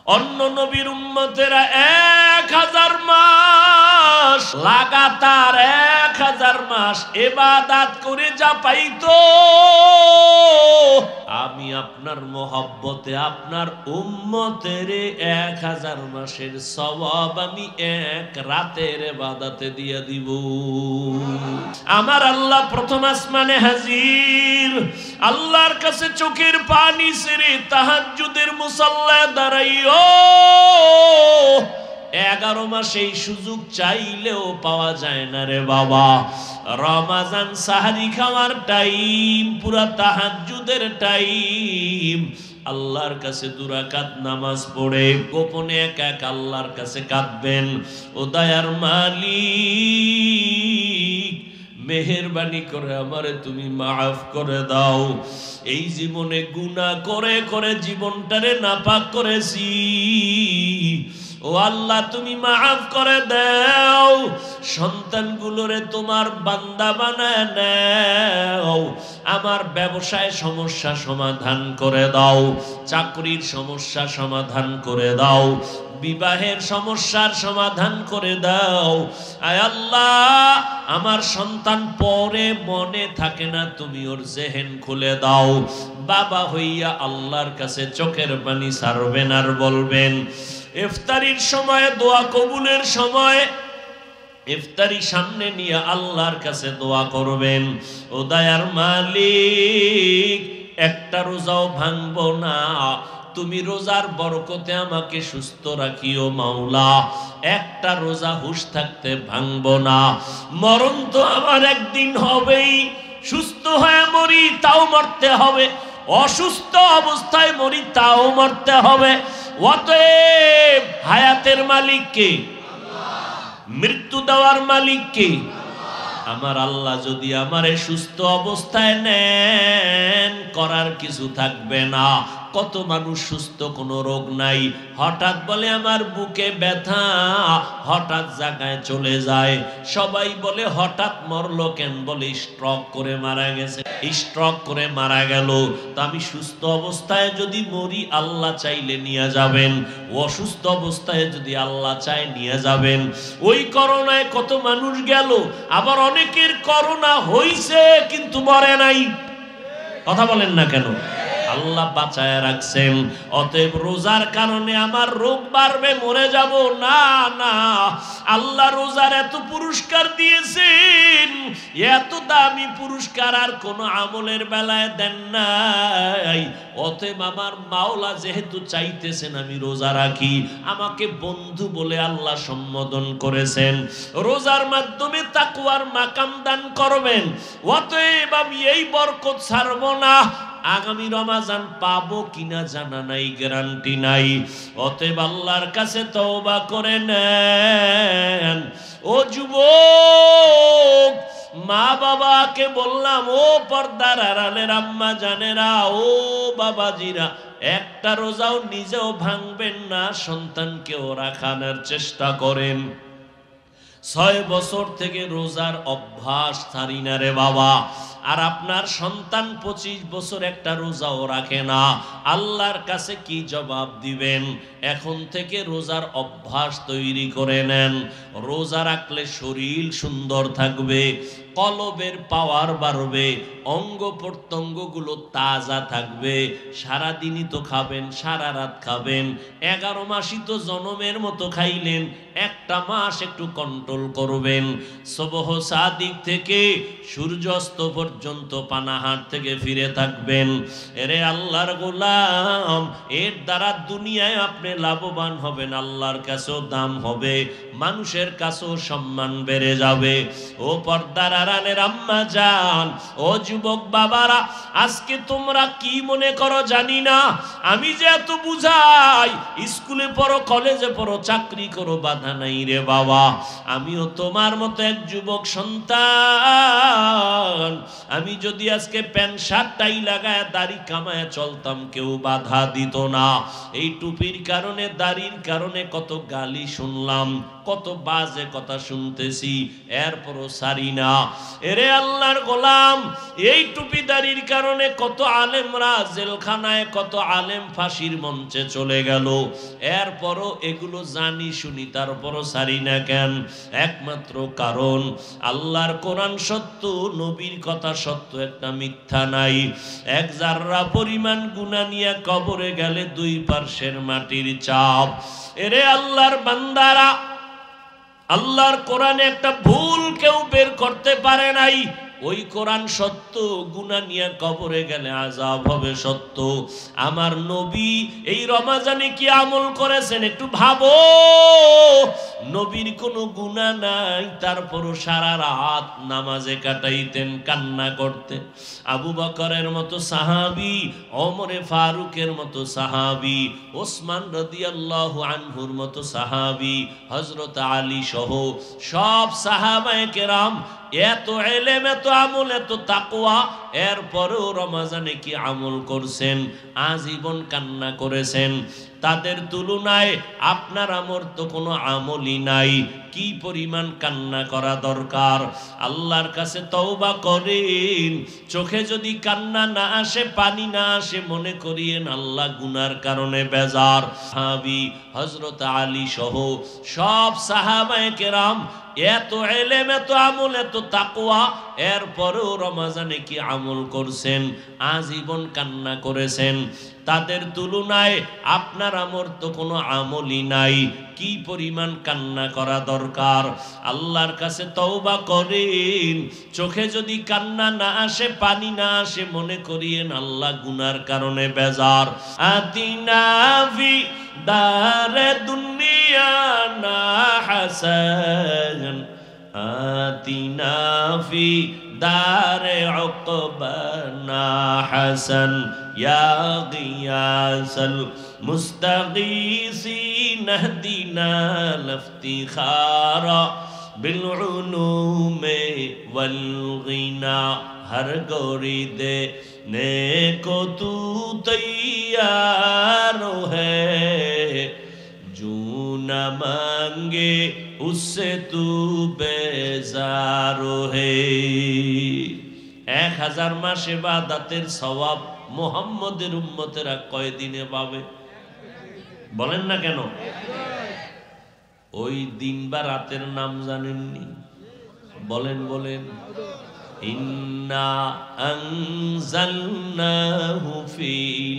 অন্য নবীর উম্মতেরা 1000 মাস লাগাতার 1000 মাস ইবাদত করে যা পাইতো, আমি আপনার মহব্বতে আপনার উম্মতের 1000 মাসের সওয়াব আমি এক রাতের ইবাদতে দিয়ে দিব। আমার আল্লাহ প্রথম আসমানে হাজির, আল্লাহর কাছে চোখের পানি ছেড়ে তাহাজ্জুদের মুসাল্লায় দাঁড়াইও। 11 মাসে এই সুযোগ চাইলেও পাওয়া যায় না রে বাবা। রমাজান সাহারি খাওয়ার টাইম, পুরা তাহাজ্জুদের টাইম, আল্লাহর কাছে 2 রাকাত নামাজ পড়ে গোপনে এক এক আল্লাহর কাছে কাঁদবেন, ও দয়ার মালিক মেহেরবানি করে আমারে তুমি মাফ করে দাও। এই জীবনে গুনাহ করে করে জীবনটারে নাপাক করেছি, ও আল্লাহ তুমি মাফ করে দাও। সন্তানগুলোরে তোমার বান্দা বানায় নাও। আমার ব্যবসায় সমস্যা সমাধান করে দাও, চাকরির সমস্যা সমাধান করে দাও, বিবাহের সমস্যার সমাধান করে দাও। আয় আল্লাহ, আমার সন্তান পরে মনে থাকে না, তুমি ওর জেহেন খুলে দাও। বাবা হইয়া আল্লাহর কাছে চোখের পানি ছাড়বেন আর বলবেন, ইফতারির সময় দোয়া কবুলের সময় ইফতারি সামনে নিয়ে আল্লাহর কাছে দোয়া করবেন, ও দয়ার মালিক একটা রোজাও ভাঙবো না, তুমি রোজার বরকতে আমাকে সুস্থ রাখিও মাওলা। একটা রোজা হুঁশ থাকতে ভাঙবো না। মরণ তো আমার একদিন হবেই, সুস্থ হয়ে মরি তাও মরতে হবে, অসুস্থ অবস্থায় মরি তাও মরতে হবে। অতএব হায়াতের মালিক কে? মৃত্যু দেওয়ার মালিক কে? আমার আল্লাহ যদি আমারে সুস্থ অবস্থায় নেন, করার কিছু থাকবে না। কত মানুষ সুস্থ, কোনো রোগ নাই, হঠাৎ বলে আমার বুকে ব্যথা, হঠাৎ জায়গায় চলে যায়। সবাই বলে হঠাৎ মরলো কেন? বলে স্ট্রোক করে মারা গেছে। স্ট্রোক করে মারা গেল। তো আমি সুস্থ অবস্থায় যদি মরি আল্লাহ চাইলে নিয়ে যাবেন, অসুস্থ অবস্থায় যদি আল্লাহ চায় নিয়ে যাবেন। ওই করোনায় কত মানুষ গেল, আবার অনেকের করোনা হইছে কিন্তু মরে নাই। কথা বলেন না কেন? আল্লাহ বাঁচায় রাখছেন। অতএব রোজার কারণে আমার রোগ বাড়বে, মরে যাব না, না। আল্লাহ রোজার এত পুরস্কার দিয়েছেন, এত দামি পুরস্কার আর কোন আমলের বেলায় দেন নাই। অতএব আমার মাওলা যেহেতু চাইতেছেন আমি রোজা রাখি, আমাকে বন্ধু বলে আল্লাহ সম্বোধন করেছেন, রোজার মাধ্যমে তাকওয়ার মাকাম দান করবেন। অতএব আমি এই বরকত ছাড়ব না। আগামী রমজান পাবো কিনা জানা নাই, গ্যারান্টি নাই। অতএব আল্লাহর কাছে তওবা করে নেন। ও যুবক, মা বাবাকে বললাম, ও পর্দার আড়ালের আম্মা জানেরা, ও বাবাজিরা, একটা রোজাও নিজেও ভাঙবেন না, সন্তানকেও রাখানোর চেষ্টা করেন। 6 বছর থেকে রোজার অভ্যাস ছাড়ি না রে বাবা। আর আপনার সন্তান 25 বছর একটা রোজাও রাখে না, আল্লাহর কাছে কি জবাব দিবেন? এখন থেকে রোজার অভ্যাস তৈরি করে নেন। রোজা রাখলে শরীর সুন্দর থাকবে, কলবের পাওয়ার বাড়বে, অঙ্গ প্রত্যঙ্গগুলো তাজা থাকবে। সারাদিনই তো খাবেন, সারা রাত খাবেন, 11 মাসই তো জনমের মতো খাইলেন, একটা মাস একটু কন্ট্রোল করবেন। সুবহ সাদিক থেকে সূর্যাস্ত পর্যন্ত পানাহার থেকে ফিরে থাকবেন। এরে আল্লাহর গোলাম, এর দ্বারা দুনিয়ায় আপনি লাভবান হবেন, আল্লাহর কাছেও দাম হবে, মানুষের কাছেও সম্মান বেড়ে যাবে। ও পর্দার আড়ালের আম্মা জান, ও যুবক বাবারা, আজকে তোমরা কি মনে করো জানি না, আমি যে এত বুঝাই, স্কুলে পড়ো, কলেজে পড়ো, চাকরি করো, বাধা নাই রে বাবা। আমি আমিও তোমার মতো এক যুবক সন্তান, আমি যদি আজকে প্যান্ট শার্ট টাই লাগায় দাড়ি কামায় চলতাম কেউ বাধা দিত না। এই টুপির কারণে দাড়ির কারণে কত গালি শুনলাম, কত বাজে কথা শুনতেছি, এরপরও সারি না। এরে আল্লাহর গোলাম, এই টুপি দাড়ির কারণে কত আলেমরা জেলখানায়, কত আলেম ফাঁসির মঞ্চে চলে গেল, এরপরও এগুলো জানি শুনি তারপরও সারি না কেন? একমাত্র কারণ আল্লাহর কোরআন সত্য, নবীর কথা সত্য, একটা মিথ্যা নাই। এক জাররা পরিমাণ গুনাহ নিয়ে কবরে গেলে দুই পার্শ্বের মাটির চাপ। এরে আল্লাহর বান্দারা, আল্লাহর কোরআনে একটা ভুল কেউ বের করতে পারে নাই। ওই কোরআন সত্য, গুনাহ নিয়ে কবরে গেলে আযাব হবে সত্য। আমার নবী এই রমজানে কি আমল করেছেন একটু ভাবো। নবীর কোনো গুনাহ নাই, তারপরও সারা রাত নামাজে কাটাইতেন, কান্না করতেন। আবু বকরের মতো সাহাবী, ওমরে ফারুকের মতো সাহাবী, ওসমান রাদিয়াল্লাহু আনহুর মতো সাহাবী, হযরত আলী সহ সব সাহাবায়ে কেরাম এত ইলম, এত আমল, এত তাকওয়া, এরপরেও রমজানে কি আমল করছেন? আজীবন কান্না করেছেন। তাদের তুলনায় আপনার আমার তো কোনো আমলই নাই। কি পরিমাণ কান্না করা দরকার! আল্লাহর কাছে তওবা করেন। চোখে যদি কান্না না আসে, পানি না আসে, মনে করিয়েন আল্লাহ গুনার কারণে বেজার। সাহাবী হযরত আলী সহ সব সাহাবায়ে কেরাম এত ইলম, এত আমল, এত তাকওয়া, এরপরেও রমজানে কি আমল করছেন? আজীবন কান্না করেছেন। তাদের তুলনায় আপনার আমার তো কোনো আমলই নাই। কি পরিমাণ কান্না করা দরকার! আল্লাহর কাছে তওবা করেন। চোখে যদি কান্না না আসে, পানি না আসে, মনে করিয়েন আল্লাহ গুনার কারণে বেজার। আতিনা ফি দারে দুনিয়া না হাসান, আতিনা ফি দারে উকবা না হাসান, ইয়া গিয়াসাল মুস্তাগীসিন ইহদিনা লিফতিখারা বিল উলুমে ওয়াল গিনা। हर गोरी देने को तू तैयार है, जो न मांगे उससे तू बेजार है। 1000 মাস ইবাদতের সওয়াব মুহাম্মদের উম্মতেরা কয় দিনে পাবে? বলেন না কেন? ওই দিন বা রাতের নাম জানেননি? বলেন বলেন। ইন্না আনজালনাহু ফি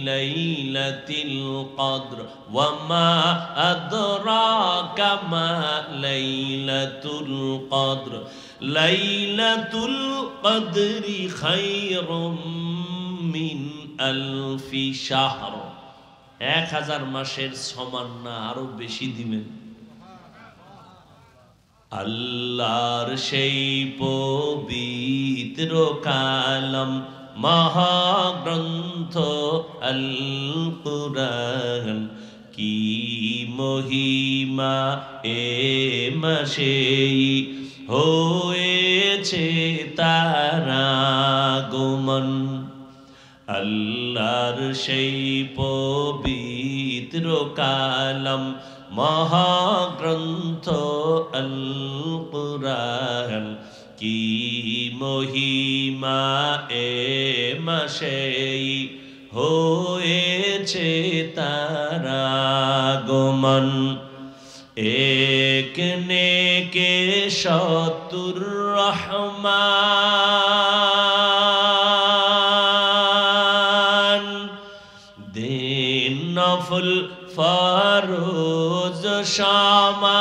লাইলাতিল কদর ওয়া মা আদরাকা মা লাইলাতুল কদর, লাইলাতুল কদরি খায়রুম মিন আলফি শাহর। 1000 মাসের সমান না, আরো বেশি দিবেন। আল্লাহর সেই পবিত্র কালাম মহাগ্রন্থ আল কুরআন, কি মহিমা এ মাসেই হয়েছে তার আগমন। আল্লাহর সেই পবিত্র কালাম মহাগ্রন্থ আল কুরআন, কি মহিমা এ মাসেই হয়েছে তার আগমন। এক নেকে শতুর রহমান, দিন নফল ফরজ শামান,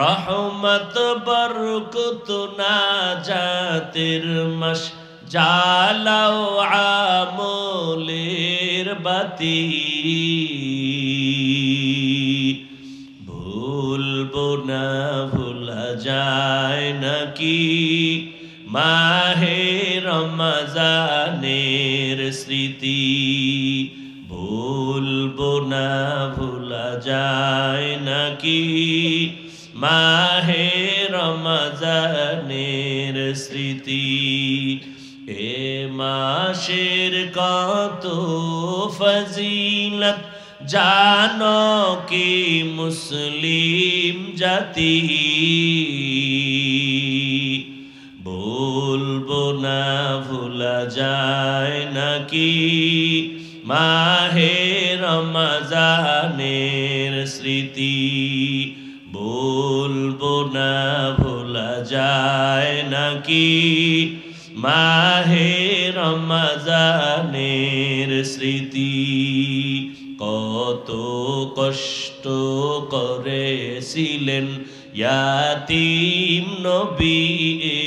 রহমত বরকত নাজাতের মাস, জালাও আমলের বাতি। ভুলবো না, ভুলা যায় নাকি মাহে রমজানের স্মৃতি। ভুলবো না ভোলা যায় নাকি মাহে রমজানের স্মৃতি। এ মাসের কত ফজিলত জানো কি মুসলিম জাতি। ভুলবো না ভোলা যায় নাকি মাহে রমজানের স্মৃতি। ভুলবো না ভোলা যায় নাকি মাহে রমজানের স্মৃতি। কত কষ্ট করেছিলেন ইয়াতীম নবী এ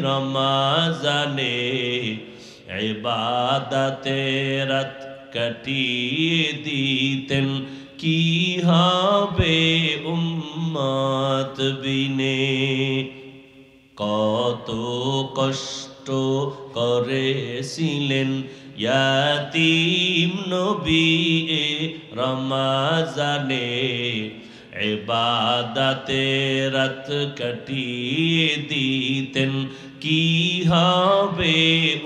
রমজানে, ইবাদতে রাত কাটিয়ে দিতেন কি হবে উম্মত বিনে। কত কষ্ট করেছিলেন ইয়াতীম নবী এ রমজানে, ইবাদতে রাত কাটিয়ে দিতেন কি হবে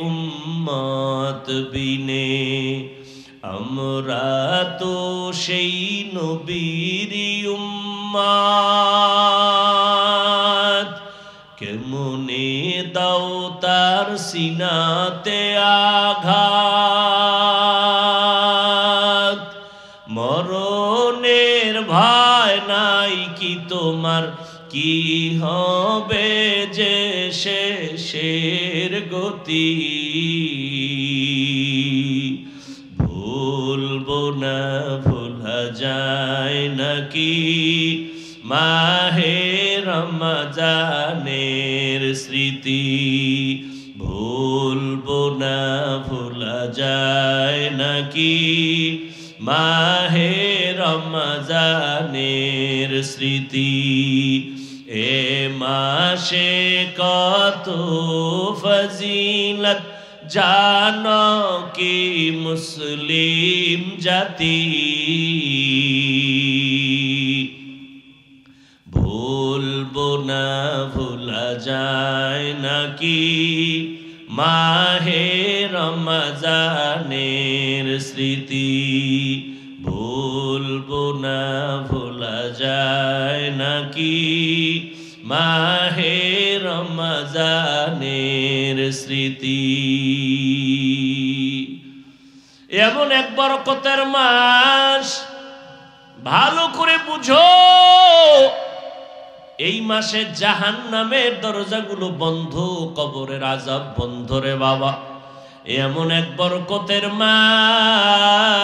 উম্মত বিনে। আমরা তো সেই নবীর উম্মত, কেমনে দাও তার সিনাতে আঘাত। মরণের ভয় নাই কি তোমার, কি হবে যে শেষের গতি। ভুলবো না ভোলা যায় নাকি মাহে রমজানের স্মৃতি। ভুলবো না ভোলা যায় নাকি মাহে রমজানের স্মৃতি। এ মাসে কত ফজিলত জানো কি মুসলিম জাতি। ভুলবো না ভোলা যায় নাকি মাহে রমজানের স্মৃতি। ভুলবো না ভোলা যায় নাকি মাহে রমজানের স্মৃতি। এমন এক বরকতের মাস, ভালো করে বুঝো। এই মাসে জাহান্নামের দরজাগুলো বন্ধ, কবরের আযাব বন্ধ রে বাবা। এমন এক বরকতের মাস।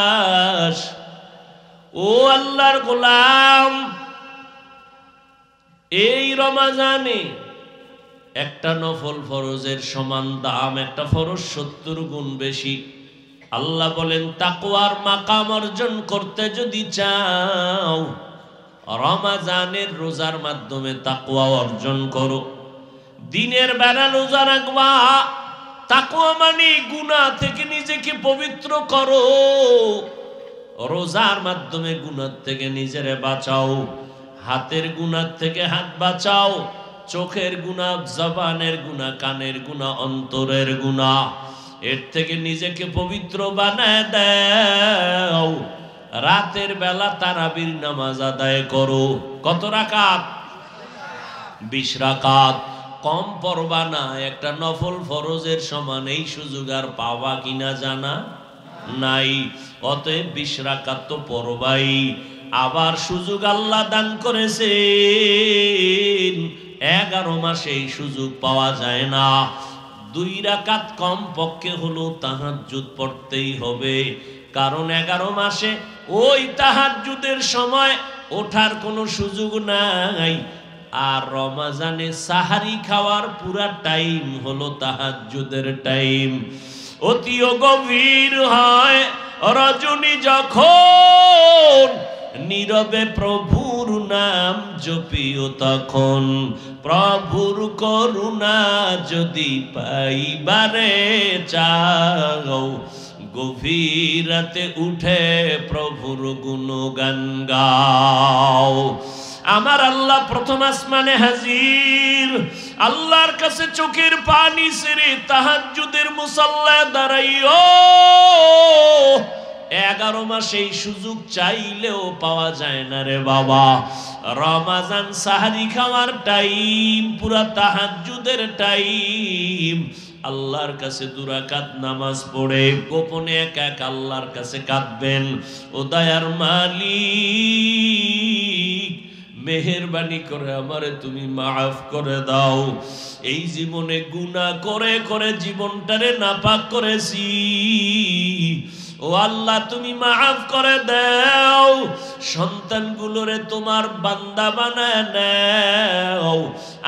ও আল্লাহর গোলাম, এই রমজানে একটা নফল ফরজের সমান দাম, একটা ফরজ 70 গুণ বেশি। আল্লাহ বলেন তাকওয়ার মাকাম অর্জন করতে যদি চাও, রমজানের রোজার মাধ্যমে তাকওয়া অর্জন করো। দিনের বেলা রোজা রাখবা, তাকওয়া মানে গুনাহ থেকে নিজেকে পবিত্র করো। রোজার মাধ্যমে গুনাহ থেকে নিজেরে বাঁচাও। হাতের গুনাহ থেকে হাত বাঁচাও, চোখের গুনাহ, জবানের গুনাহ, কানের গুনাহ, অন্তরের গুনাহ, এর থেকে নিজেকে পবিত্র বানায় দাও। রাতের বেলা তারাবির নামাজ আদায় করো। কত রাকাত? 20 রাকাত। কম পড়বা না, একটা নফল ফরজের সমান এই সুযোগ আর পাওয়া কিনা জানা নাই। অতএব 20 রাকাত তো পড়বাই। আবার সুযোগ আল্লাহ দান করেছেন, 11 মাসে এই সুযোগ পাওয়া যায় না। 2 রাকাত কম পক্ষে হলো তাহাজ্জুদ পড়তেই হবে, কারণ 11 মাসে ওই তাহাজ্জুদের সময় ওঠার কোনো সুযোগ নাই। আর রমজানে সাহারি খাওয়ার পুরা টাইম হলো তাহাজ্জুদের টাইম। অতিও গভীর হয় রজনী যখন, নীরবে প্রভুর নাম জপিও তখন। প্রভুর করুণা যদি পাইবারে চাও, গভীর রাতে উঠে প্রভুর গুণগান গাও। আমার আল্লাহ প্রথম আসমানে হাজির, আল্লাহর কাছে চোখের পানি ছেড়ে তাহাজ্জুদের মুসাল্লায় দাঁড়াইও। 11 মাস এই সুযোগ চাইলেও পাওয়া যায় না রে বাবা। রমাজান সাহারি খাওয়ার টাইম, পুরা তাহাজ্জুদের টাইম, আল্লাহর কাছে 2 রাকাত নামাজ পড়ে গোপনে একা একা আল্লাহর কাছে কাঁদবেন, ও দয়ার মালিক মেহেরবানি করে আমারে তুমি মাফ করে দাও। এই জীবনে গুনাহ করে করে জীবনটারে নাপাক করেছি, ও আল্লাহ তুমি মাফ করে দাও। সন্তানগুলোরে তোমার বান্দা বানায় নাও।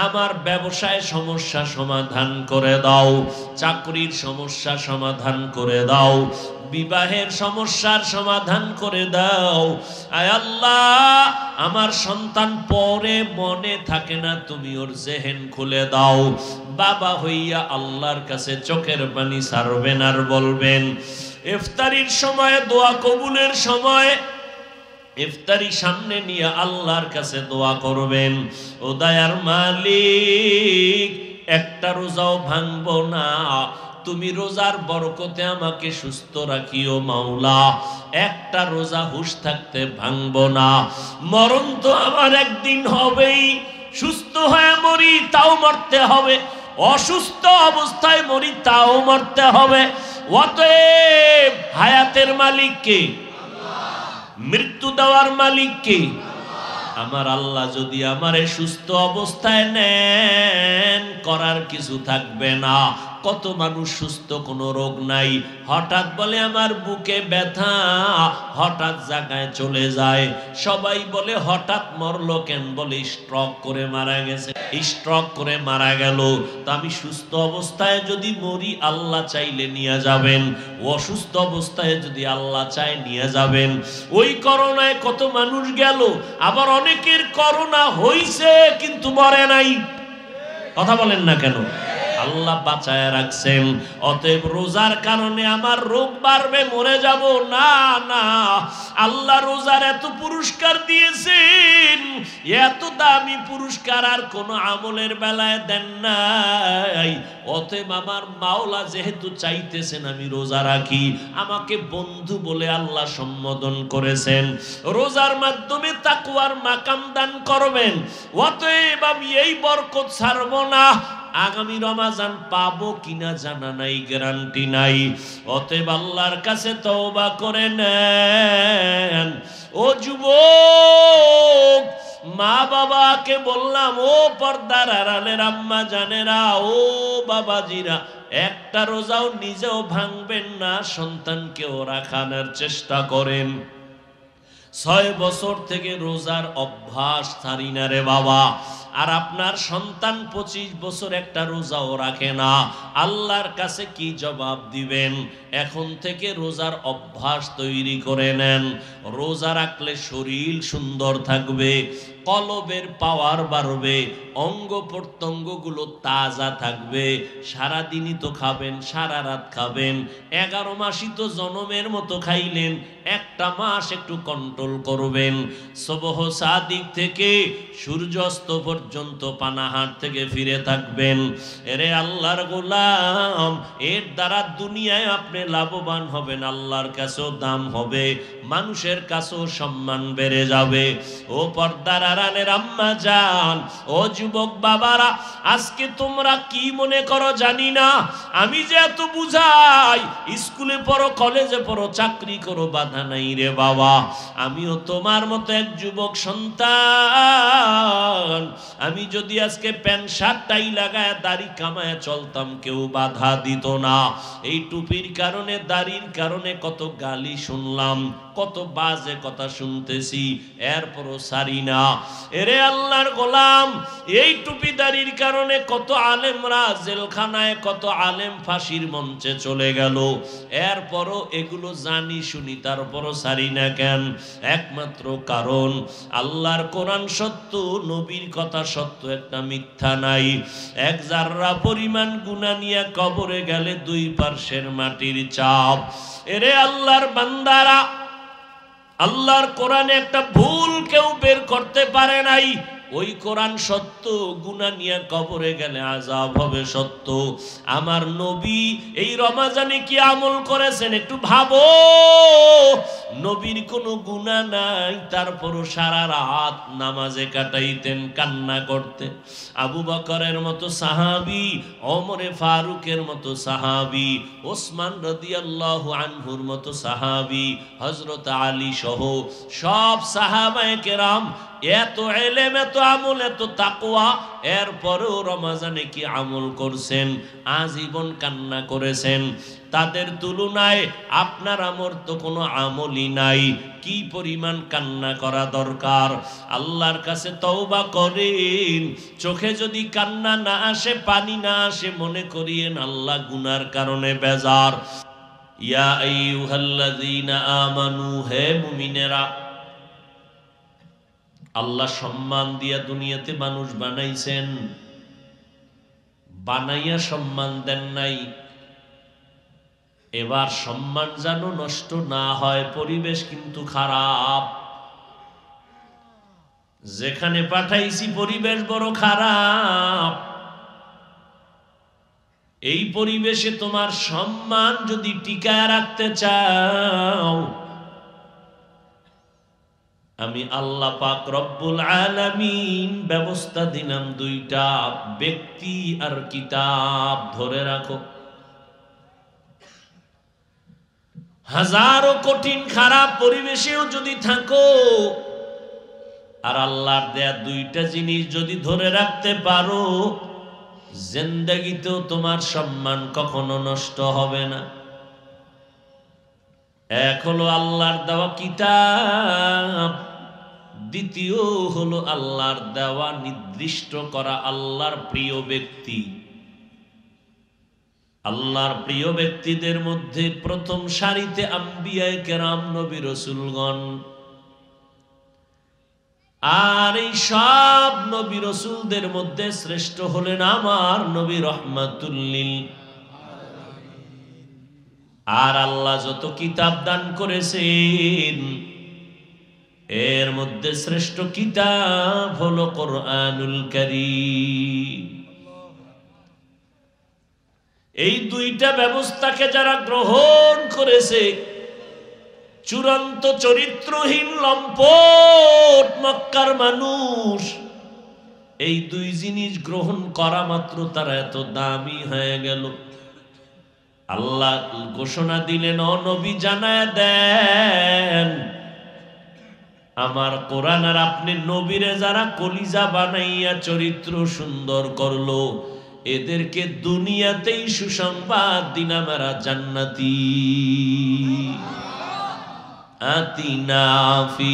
আমার ব্যবসায় সমস্যা সমাধান করে দাও, চাকরির সমস্যা সমাধান করে দাও, বিবাহের সমস্যার সমাধান করে দাও। আয় আল্লাহ, আমার সন্তান পরে মনে থাকে না, তুমি ওর জেহেন খুলে দাও। বাবা হইয়া আল্লাহর কাছে চোখের পানি ছাড়বেন আর বলবেন, ইফতারির সময় দোয়া কবুলের সময় ইফতারি সামনে নিয়ে আল্লাহর কাছে দোয়া করবেন, ও দয়ার মালিক একটা রোজাও ভাঙবো না, তুমি রোজার বরকতে আমাকে সুস্থ রাখিও মাওলা। একটা রোজা হুঁশ থাকতে ভাঙবো না। মরণ তো আমার একদিন হবেই, সুস্থ হয়ে মরি তাও মরতে হবে, অসুস্থ অবস্থায় মরি তাও মরতে হবে। অতএব হায়াতের মালিক কে? মৃত্যু দেওয়ার মালিক কে? আমার আল্লাহ যদি আমারে সুস্থ অবস্থায় নেন, করার কিছু থাকবে না। কত মানুষ সুস্থ, কোনো রোগ নাই, হঠাৎ বলে আমার বুকে ব্যথা, হঠাৎ জায়গায় চলে যায়। সবাই বলে হঠাৎ মরলো কেন? বলে স্ট্রোক করে মারা গেছে। স্ট্রোক করে মারা গেল। তো আমি সুস্থ অবস্থায় যদি মরি আল্লাহ চাইলে নিয়ে যাবেন, অসুস্থ অবস্থায় যদি আল্লাহ চায় নিয়ে যাবেন। ওই করোনায় কত মানুষ গেল, আবার অনেকের করোনা হইছে কিন্তু মরে নাই। কথা বলেন না কেন? আল্লাহ বাঁচায় রাখছেন। অতএব রোজার কারণে আমার রোগ বাড়বে, মরে যাব না, না। আল্লাহ রোজার এত পুরস্কার দিয়েছেন, এত দামি পুরস্কার আর কোন আমলের বেলায় দেন নাই। অতএব আমার মাওলা যেহেতু চাইতেছেন আমি রোজা রাখি, আমাকে বন্ধু বলে আল্লাহ সম্বোধন করেছেন, রোজার মাধ্যমে তাকওয়ার মাকাম দান করবেন। অতএব আমি এই বরকত ছাড়ব না। আগামী রমাজান পাবো কিনা জানা নাই, গ্যারান্টি নাই। অতএব আল্লাহর কাছে তওবা করে নেন। ও যুবক, মা বাবাকে বললাম, ও পর্দার আড়ালের আম্মা জানেরা, ও বাবাজিরা, একটা রোজাও নিজেও ভাঙবেন না, সন্তানকেও রাখানোর চেষ্টা করেন। 6 বছর থেকে রোজার অভ্যাস ছাড়ি না রে বাবা। আর আপনার সন্তান 25 বছর একটা রোজাও রাখে না, আল্লাহর কাছে কি জবাব দিবেন? এখন থেকে রোজার অভ্যাস তৈরি করে নেন। রোজা রাখলে শরীর সুন্দর থাকবে, কলবের পাওয়ার বাড়বে, অঙ্গ প্রত্যঙ্গগুলো তাজা থাকবে। সারাদিনই তো খাবেন, সারা রাত খাবেন, 11 মাসই তো জনমের মতো খাইলেন, একটা মাস একটু কন্ট্রোল করবেন। সুবহ সাদিক থেকে সূর্যাস্ত পর্যন্ত পানাহার থেকে ফিরে থাকবেন। এরে আল্লাহর গোলাম, এর দ্বারা দুনিয়ায় আপনি লাভবান হবেন, আল্লাহর কাছেও দাম হবে, মানুষের কাছেও সম্মান বেড়ে যাবে। ও পর্দার আড়ালের আম্মা জান, ও যুবক বাবারা, আজকে তোমরা কি মনে করো জানি না, আমি যে এত বুঝাই, স্কুলে পড়ো, কলেজে পড়ো, চাকরি করো, বাধা নাই রে বাবা। আমিও তোমার মতো এক যুবক সন্তান। আমি যদি আজকে প্যান্ট শার্ট টাই লাগায় দাড়ি কামায় চলতাম, কেউ বাধা দিত না। এই টুপির কারণে, দাড়ির কারণে কত গালি শুনলাম, কত বাজে কথা শুনতেছি, এরপরও সারি না। এরে আল্লাহর গোলাম, এই টুপি দাড়ির কারণে কত আলেমরা জেলখানায়, কত আলেম ফাঁসির মঞ্চে চলে গেল, এরপরও এগুলো জানি শুনি, তারপরও সারি না কেন? একমাত্র কারণ আল্লাহর কোরআন সত্য, নবীর কথা সত্য, একটা মিথ্যা নাই। এক জাররা পরিমাণ গুনাহ নিয়ে কবরে গেলে 2 পার্শ্বের মাটির চাপ। এরে আল্লাহর বান্দারা, আল্লাহর কোরআনে একটা ভুল কেউ বের করতে পারে নাই। ওই কোরআন সত্য, গুনাহ নিয়ে কবরে গেলে আযাব হবে সত্য। আমার নবী এই রমজানে কি আমল করেছেন একটু ভাবো। নবীর কোনো গুনাহ নাই, তারপরও সারা রাত নামাজে কাটাইতেন, কান্না করতেন। আবু বকরের মতো সাহাবী, ওমরে ফারুকের মতো সাহাবী, ওসমান রাদিয়াল্লাহু আনহুর মতো সাহাবী, হযরত আলী সহ সব সাহাবায়ে কেরাম এত ইলম, এত আমল, এত তাকওয়া, এরপরেও রমজানে কি আমল করছেন? আজীবন কান্না করেছেন। তাদের তুলনায় আপনার আমার তো কোনো আমলই নাই। কি পরিমাণ কান্না করা দরকার। আল্লাহর কাছে তওবা করেন। চোখে যদি কান্না না আসে, পানি না আসে, মনে করিয়েন আল্লাহ গুনার কারণে বেজার। ইয়া আইয়ুহাল্লাযীনা আমানু, হে মুমিনেরা, আল্লাহ সম্মান দিয়া দুনিয়াতে মানুষ বানাইছেন, বানাইয়া সম্মান দেন নাই। এবার সম্মান যেন নষ্ট না হয়, পরিবেশ কিন্তু খারাপ। যেখানে পাঠাইছি পরিবেশ বড় খারাপ। এই পরিবেশে তোমার সম্মান যদি টিকায় রাখতে চাও, আমি আল্লাহ পাক রব্বুল আলামিন ব্যবস্থা দিলাম দুইটা, ব্যক্তি আর কিতাব। ধরে রাখো, হাজারো কঠিন খারাপ পরিবেশেও যদি থাকো, আর আল্লাহর দেয়া দুইটা জিনিস যদি ধরে রাখতে পারো, জিন্দেগিতেও তোমার সম্মান কখনো নষ্ট হবে না। এক হলো আল্লাহর দেওয়া কিতাব, দ্বিতীয় হলো আল্লাহর দেওয়া নির্দিষ্ট করা আল্লাহর প্রিয় ব্যক্তি। আল্লাহর প্রিয় ব্যক্তিদের মধ্যে প্রথম সারিতে আম্বিয়ায়ে কেরাম, নবী রাসূলগণ। আর এই সব নবী রাসূলদের মধ্যে শ্রেষ্ঠ হলেন আমার নবী রাহমাতুল লিল। আর আল্লাহ যত কিতাব দান করেছেন, এর মধ্যে শ্রেষ্ঠ কিতাব হলো কোরআনুল কারীম। এই দুইটা ব্যবস্থাকে যারা গ্রহণ করেছে, চূড়ান্ত চরিত্রহীন লম্পট মক্কার মানুষ, এই দুই জিনিস গ্রহণ করা মাত্র তারা এত দামি হয়ে গেল। আল্লাহ ঘোষণা দিলেন, ও নবী জানায় দেন, আমার কোরআন আর আপনি নবীরে যারা কলিজা বানাইয়া চরিত্র সুন্দর করলো, এদেরকে দুনিয়াতেই সুসংবাদ দিন আমরা জান্নাতি। আতিনা ফি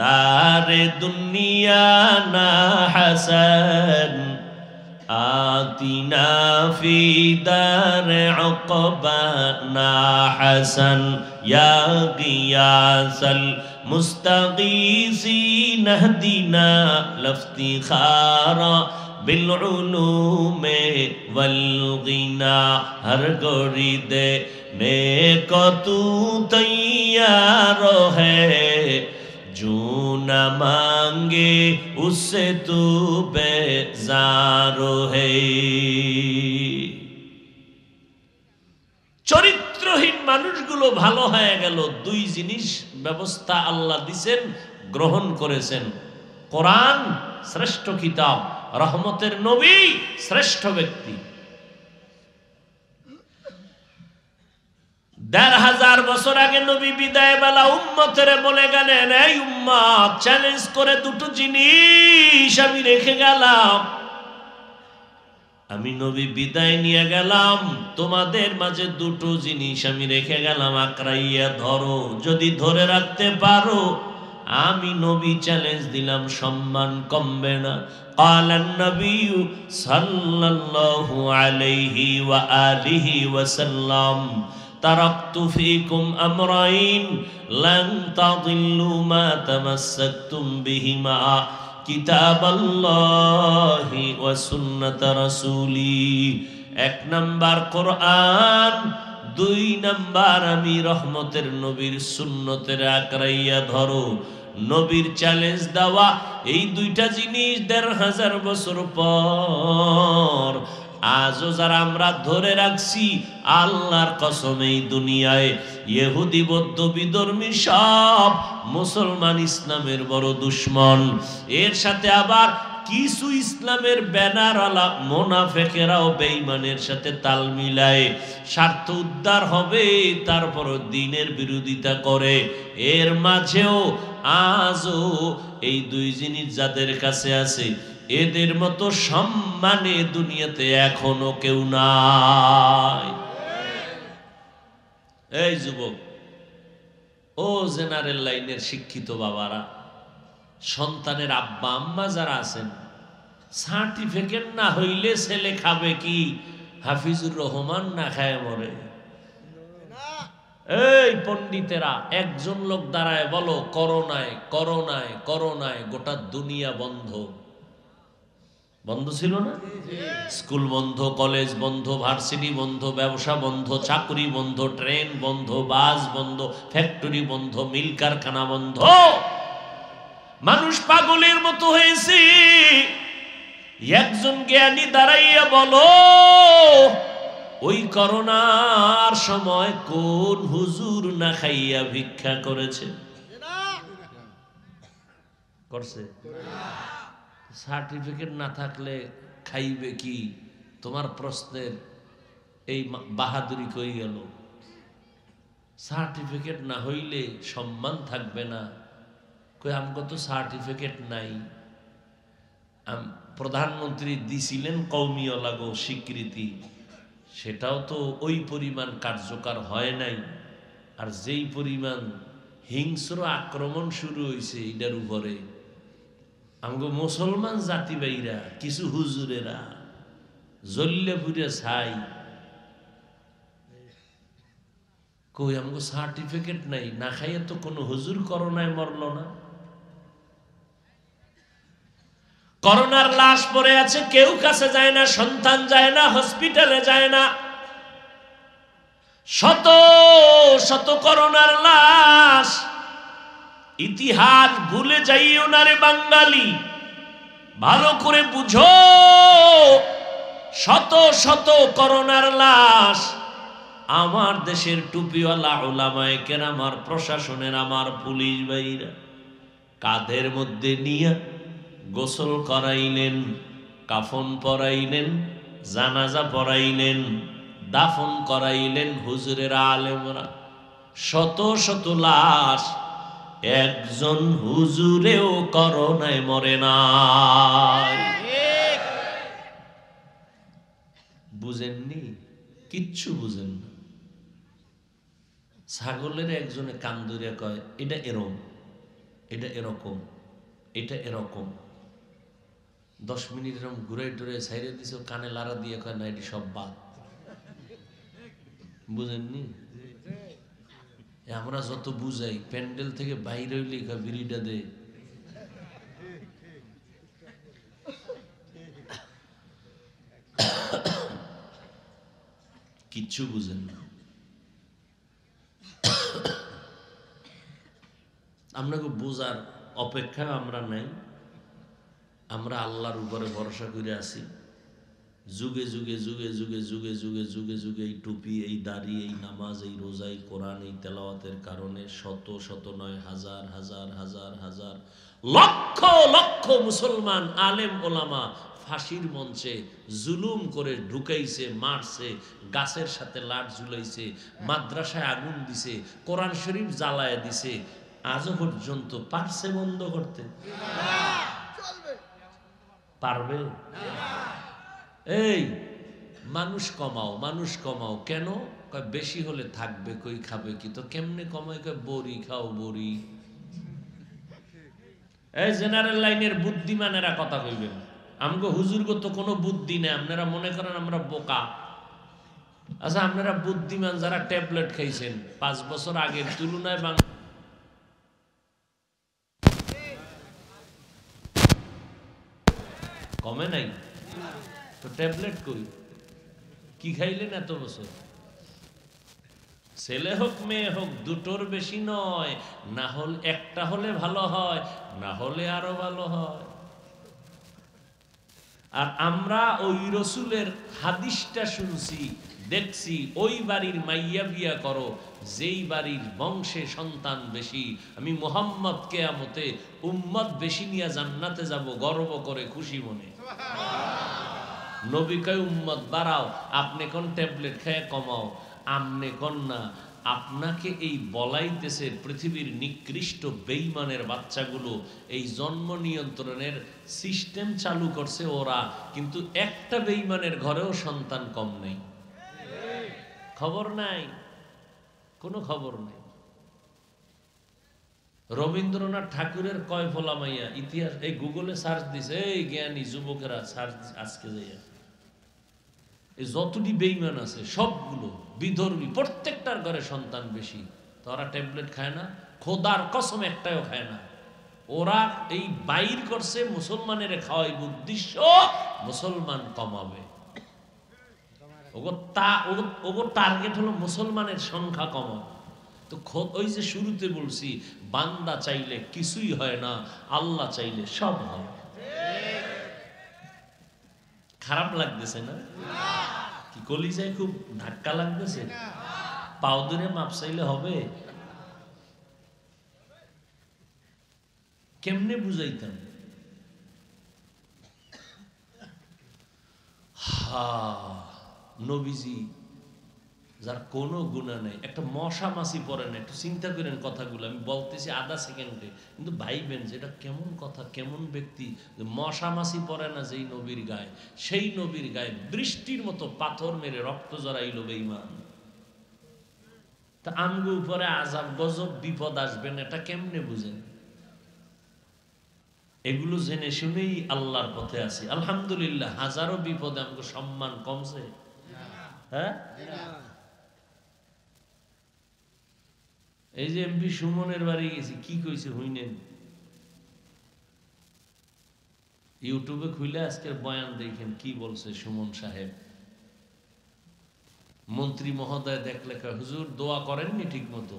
দারে দুনিয়া না হাসান, আতিনা ফি দারে উকবা না হাসান, ইয়া গিয়াসাল মুস্তাগীসিন হদিনা লফতিখারা বিল উলুমে ওয়াল গিনা। হর গরি দে নে কো তু তৈয়ার হ্যায়, जो न मांगे उससे तू बेजार है। চরিত্রহীন মানুষগুলো ভালো হয়ে গেল। দুই জিনিস ব্যবস্থা আল্লাহ দিছেন, গ্রহণ করেছেন। কোরআন শ্রেষ্ঠ কিতাব, রহমতের নবী শ্রেষ্ঠ ব্যক্তি। ১৫০০ বছর আগে নবী বিদায় বেলা উম্মতের বলে গেলেন, এই উম্মত, চ্যালেঞ্জ করে দুটো জিনিস আমি রেখে গেলাম। আমি নবী বিদায় নিয়ে গেলাম, তোমাদের মাঝে দুটো জিনিস আমি রেখে গেলাম, আকরাইয়া ধরো। যদি ধরে রাখতে পারো, আমি নবী চ্যালেঞ্জ দিলাম, সম্মান কমবে না। ক্বালান নবী সাল্লাল্লাহু আলাইহি ওয়া আলিহি ওয়াসাল্লাম, তারাকতু ফীকুম আমরাইন লান তাদিল্লু মা তামাসসাকতুম বিহিমা, কিতাবাল্লাহি ওয়া সুন্নাত রাসূলি। এক নাম্বার কোরআন, দুই নাম্বার আমি রহমতের নবীর সুন্নতের আকড়াইয়া ধরো। নবীর চ্যালেঞ্জ দেওয়া এই দুইটা জিনিস ১৫০০ বছর পর আজও যারা আমরা ধরে রাখছি, আল্লাহর কসম এই দুনিয়ায় ইহুদি বৌদ্ধ বিধর্মী সব মুসলমান ইসলামের বড় দুশ্মন। এর সাথে আবার কিছু ইসলামের ব্যানারওয়ালা মোনাফেকেরাও বেঈমানের সাথে তাল মিলায়, স্বার্থ উদ্ধার হবে তারপরও দ্বীনের বিরোধিতা করে। এর মাঝেও আজও এই দুই জিনিস যাদের কাছে আছে, এদের মতো সম্মানে দুনিয়াতে এখনো কেউ নাই। এই যুবক, ও জেনারেল লাইনের শিক্ষিত বাবারা, সন্তানের আব্বা আম্মা যারা আছেন, সার্টিফিকেট না হইলে ছেলে খাবে কি? হাফিজুর রহমান না খায় মরে। এই পণ্ডিতেরা, একজন লোক দাঁড়ায় বলো করোনায় করোনায় করোনায় গোটা দুনিয়া বন্ধ। বন্ধ ছিল না? স্কুল বন্ধ, কলেজ বন্ধ, ভার্সিটি বন্ধ, ব্যবসা বন্ধ, চাকরি বন্ধ, ট্রেন বন্ধ, বাস বন্ধ, ফ্যাক্টরি বন্ধ, মিল কারখানা বন্ধ। মানুষ পাগলের মতো হয়েছে। একজন জ্ঞানী দাঁড়াইয়া বলো, ওই করোনার সময় কোন হুজুর না খাইয়া ভিক্ষা করেছে? করছে? সার্টিফিকেট না থাকলে খাইবে কি? তোমার প্রশ্নের এই বাহাদুরি কই গেল? সার্টিফিকেট না হইলে সম্মান থাকবে না। কই আমগো তো সার্টিফিকেট নাই। প্রধানমন্ত্রী দিছিলেন কওমিয়া লাগো স্বীকৃতি, সেটাও তো ওই পরিমাণ কার্যকর হয় নাই। আর যেই পরিমাণ হিংস্র আক্রমণ শুরু হয়েছে এটার উপরে, আমগো মুসলমান জাতিবাইরা কিছু হুজুরেরা জ্বললে পুড়ে ছাই। কই আমগো সার্টিফিকেট নাই, না খাইয়ে তো কোনো হুজুর করোনায় মরল না। করোনার লাশ পড়ে আছে, কেউ কাছে যায় না, সন্তান যায় না, হসপিটালে যায় না। শত শত করোনার লাশ। ইতিহাস ভুলে যাইও না রে বাঙালি, ভালো করে বুঝো। শত শত করোনার লাশ আমার দেশের টুপিওয়ালা উলামায়ে কেরাম, আমার প্রশাসনের, আমার পুলিশ ভাইরা কাঁধের মধ্যে নিয়ে গোসল করাইলেন, কাফন পরাইলেন, জানাজা পরাইলেন, দাফন করাইলেন হুজুরের আলেমরা। শত শত লাশ, একজন হুজুরেও করোনায় মরে নাই। বুঝেননি? কিচ্ছু বুঝেন না। ছাগলের একজনে কান ধরে কয় এটা এরকম, এটা এরকম, এটা এরকম। 10 মিনিট এরকম ঘুরে টুরে ছাইড়ে দিছে, কানে লাড়া দিয়ে কয় না এটি সব বাদ। বুঝেননি? আমরা যত বুঝাই, প্যান্ডেল থেকে বাইরে হইলে কয় বিড়িটা দে। কিচ্ছু বুঝেন না। আপনাকে বোঝার অপেক্ষায় আমরা নাই। আমরা আল্লাহর উপরে ভরসা করে আছি। যুগে যুগে যুগে যুগে যুগে যুগে যুগে যুগে এই টুপি, এই দাড়ি, এই নামাজ, এই রোজা, এই কোরআন, এই তেলাওয়াতের কারণে শত শত নয় হাজার হাজার হাজার হাজার লক্ষ লক্ষ মুসলমান আলেম ওলামা ফাঁসির মঞ্চে জুলুম করে ঢুকাইছে, মারছে, গাছের সাথে লাট ঝুলাইছে, মাদ্রাসায় আগুন দিছে, কোরআন শরীফ জ্বালায় দিছে। আজও পর্যন্ত পারছে বন্ধ করতে? পারবে? এই মানুষ কমাও, মানুষ কমাও। কেন? কয় বেশি হলে থাকবে কই, খাবে কি? তো কেমনে কমায়? কয় বড়ি খাও, বড়ি। এই জেনারেল লাইনের বুদ্ধিমানেরা কথা কইবেন, আমগো হুজুরগো তো কোনো বুদ্ধি নেই, আপনারা মনে করেন আমরা বোকা। আচ্ছা, আপনারা বুদ্ধিমান যারা ট্যাবলেট খাইছেন 5 বছর আগের তুলনায় কমে নাই তো ট্যাবলেট কই? কি খাইলেন এত বছর? ছেলে হোক মেয়ে হোক দুটোর বেশি নয়, না হলে একটা হলে ভালো হয়, না হলে আরো ভালো হয়। আর আমরা ওই রসুলের হাদিসটা শুনছি, দেখছি, ওই বাড়ির মাইয়া বিয়া করো যেই বাড়ির বংশে সন্তান বেশি। আমি মুহাম্মদ কিয়ামতে উম্মত বেশি নিয়ে জান্নাতে যাব গর্ব করে খুশি মনে। নবী কয় উম্মত বাড়াও, আপনি কোন ট্যাবলেট খেয়ে কমাও, আমনে কোন না। আপনাকে এই বলাইতেছে পৃথিবীর নিকৃষ্ট বেঈমানের বাচ্চাগুলো, এই জন্ম নিয়ন্ত্রণের সিস্টেম চালু করছে ওরা, কিন্তু একটা বেঈমানের ঘরেও সন্তান কম নেই। খবর নাই, কোনো খবর নেই। রবীন্দ্রনাথ ঠাকুরের কয় ফোলা মাইয়া ইতিহাস এই গুগলে সার্চ দিছে, এই জ্ঞানী যুবকেরা সার্চ আজকে যাইয়া এই যতটি বেঈমান আছে সবগুলো বিধর্মী, প্রত্যেকটার ঘরে সন্তান বেশি। তারা ট্যাবলেট খায় না, খোদার কসম একটাও খায় না। ওরা এই বাইর করছে মুসলমানের খাওয়াইব, উদ্দেশ্য মুসলমান কমাবে। ওগো টার্গেট হলো মুসলমানের সংখ্যা কমাবে। তো ওই যে শুরুতে বলছি, বান্দা চাইলে কিছুই হয় না, আল্লাহ চাইলে সব হয়। খারাপ লাগতেছে না? কি কলিজায় খুব ধাক্কা লাগতেছে? পাও ধরে মাপ চাইলে হবে? কেমনে বুঝাইতাম? নবীজি যার কোনো গুণা নেই, একটা মশা মাছি পড়ে না। একটু চিন্তা করেন কথাগুলো, আমি বলতেছি আধা সেকেন্ডে, কিন্তু ভাইবেন যে এটা কেমন কথা, কেমন ব্যক্তি। মশা মাছি পড়ে না যেই নবীর গায়ে, সেই নবীর গায়ে বৃষ্টির মতো পাথর মেরে রক্ত জড়াইল বেঈমান। তা আমগো উপরে আযাব গজব বিপদ আসবেন, এটা কেমনে বুঝেন? এগুলো জেনে শুনেই আল্লাহর পথে আছি আলহামদুলিল্লাহ। হাজারো বিপদে আমগো সম্মান কমছে? হ্যাঁ, এই যে এমপি সুমনের বাড়ি গেছি, কি কইছে হইনেন? ইউটিউবে খুলে আজকের বয়ান দেখেন কি বলছে সুমন সাহেব। মন্ত্রী মহোদয় দেখলে কয়, হুজুর দোয়া করেননি ঠিক মতো।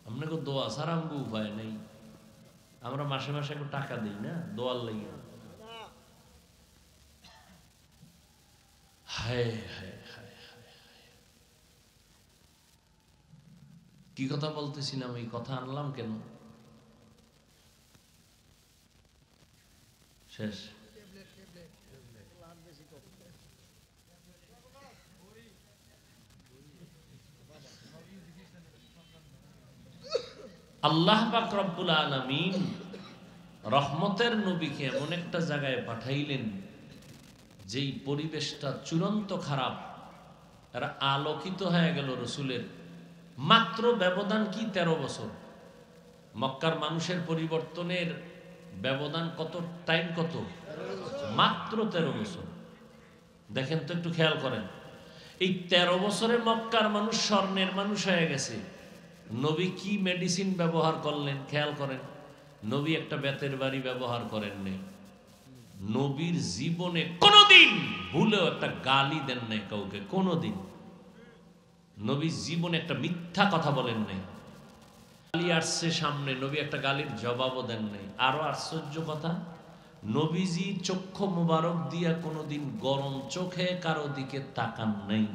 আপনাকে দোয়া ছাড়া আমগো উপায় নেই, আমরা মাসে মাসে একটু টাকা দিই না দোয়ার লাগে। হায় হায় হায়, কি কথা বলতেছিলাম, এই কথা আনলাম কেন? শেষ। আল্লাহ পাক রব্বুল আলামিন রহমতের নবীকে এমন একটা জায়গায় পাঠাইলেন যেই পরিবেশটা চূড়ান্ত খারাপ, এরা আলোকিত হয়ে গেল রসুলের। মাত্র ব্যবধান কি 13 বছর। মক্কার মানুষের পরিবর্তনের ব্যবধান কত, টাইম কত? মাত্র 13 বছর। দেখেন তো, একটু খেয়াল করেন, এই 13 বছরে মক্কার মানুষ স্বর্ণের মানুষ হয়ে গেছে। নবী কি মেডিসিন ব্যবহার করলেন খেয়াল করেন। নবী একটা বেতের বাড়ি ব্যবহার করেন নাই। নবীর জীবনে কোনোদিন ভুলেও একটা গালি দেন নাই কাউকে, কোনোদিন। নবীর জীবনে একটা মিথ্যা কথা বলেন নাই। গালি আসছে সামনে, নবী একটা গালির জবাবও দেন নাই। আরো আশ্চর্য কথা, নবীজি চক্ষু মোবারক দিয়া কোনোদিন গরম চোখে কারো দিকে তাকান নাই।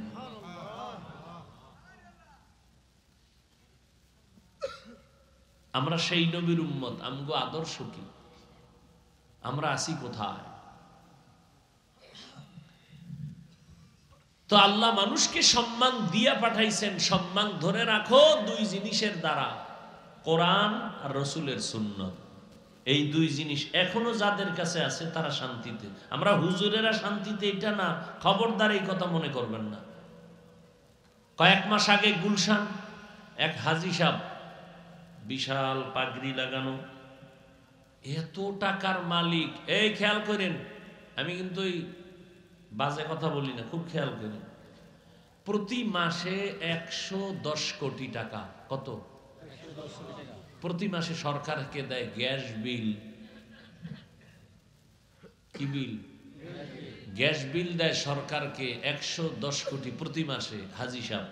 আমরা সেই নবীর উম্মত, আমগো আদর্শ কি? আমরা আছি কোথায়? তো আল্লাহ মানুষকে সম্মান দিয়া পাঠাইছেন। সম্মান ধরে রাখো দুই জিনিসের দ্বারা, কোরআন আর রসুলের সুন্নত। এই দুই জিনিস এখনো যাদের কাছে আছে তারা শান্তিতে। আমরা হুজুরেরা শান্তিতে, এটা না, খবরদার এই কথা মনে করবেন না। কয়েক মাস আগে গুলশান এক হাজি সাহেব, বিশাল পাগড়ি লাগানো, এত টাকার মালিক। এই খেয়াল করেন, আমি কিন্তু এই বাজে কথা বলি না, খুব খেয়াল করেন। প্রতি মাসে 110 কোটি টাকা। কত? প্রতি মাসে সরকারকে দেয় গ্যাস বিল। কি বিল? গ্যাস বিল দেয় সরকারকে 110 কোটি প্রতি মাসে হাজি সাহেব।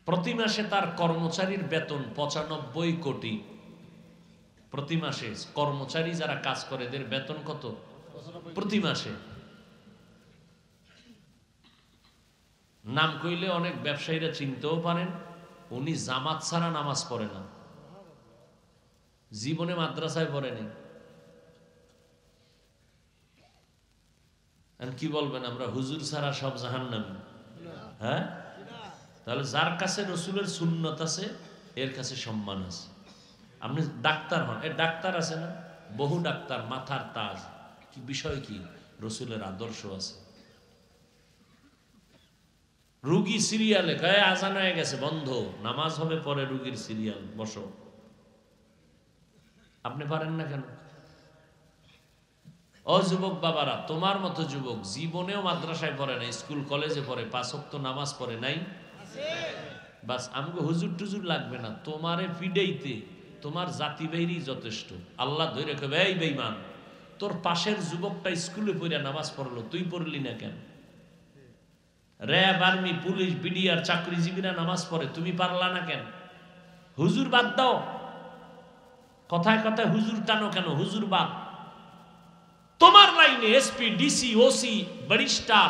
প্রতি মাসে তার কর্মচারীর বেতন 95 কোটি। প্রতি মাসে কর্মচারী যারা কাজ করে এদের বেতন কত? প্রতি মাসে। নাম কইলে অনেক ব্যবসায়ীরা চিনতেও পারেন, উনি জামাত ছাড়া নামাজ পড়ে না, জীবনে মাদ্রাসায় পড়েনি। কি বলবেন, আমরা হুজুর ছাড়া সব জাহান্নামী? হ্যাঁ, তাহলে যার কাছে রসুলের সুন্নত আছে এর কাছে সম্মান আছে। আপনি ডাক্তার হন, এর ডাক্তার আছে না, বহু ডাক্তার, মাথার তাজ, কি বিষয় কি? রসুলের আদর্শ আছে। রুগী সিরিয়ালে গায়ে আজান হয়ে গেছে, বন্ধ, নামাজ হবে পরে, রুগীর সিরিয়াল, বসো। আপনি পারেন না কেন? ও যুবক বাবারা, তোমার মতো যুবক জীবনেও মাদ্রাসায় পড়ে নাই, স্কুল কলেজে পড়ে, 5 ওয়াক্ত নামাজ পড়ে নাই, বাস আমাকে হুজুর টুজুর লাগবে না, তোমারে পিডাইতে তোমার জাতি বেরি যথেষ্ট। আল্লাহ ধরে রাখবে, এই বেঈমান, তোর পাশের যুবকটা স্কুলে পড়ে নামাজ পড়লো, তুই পড়লি না কেন? র্যাব, আর্মি, পুলিশ, বিডিআর চাকরিজীবীরা নামাজ পড়ে, তুমি পারলা না কেন? হুজুর বাদ দাও, কথায় কথায় হুজুর টানো কেন? হুজুর বাদ। তোমার লাইনে SP, DC, OC, barrister,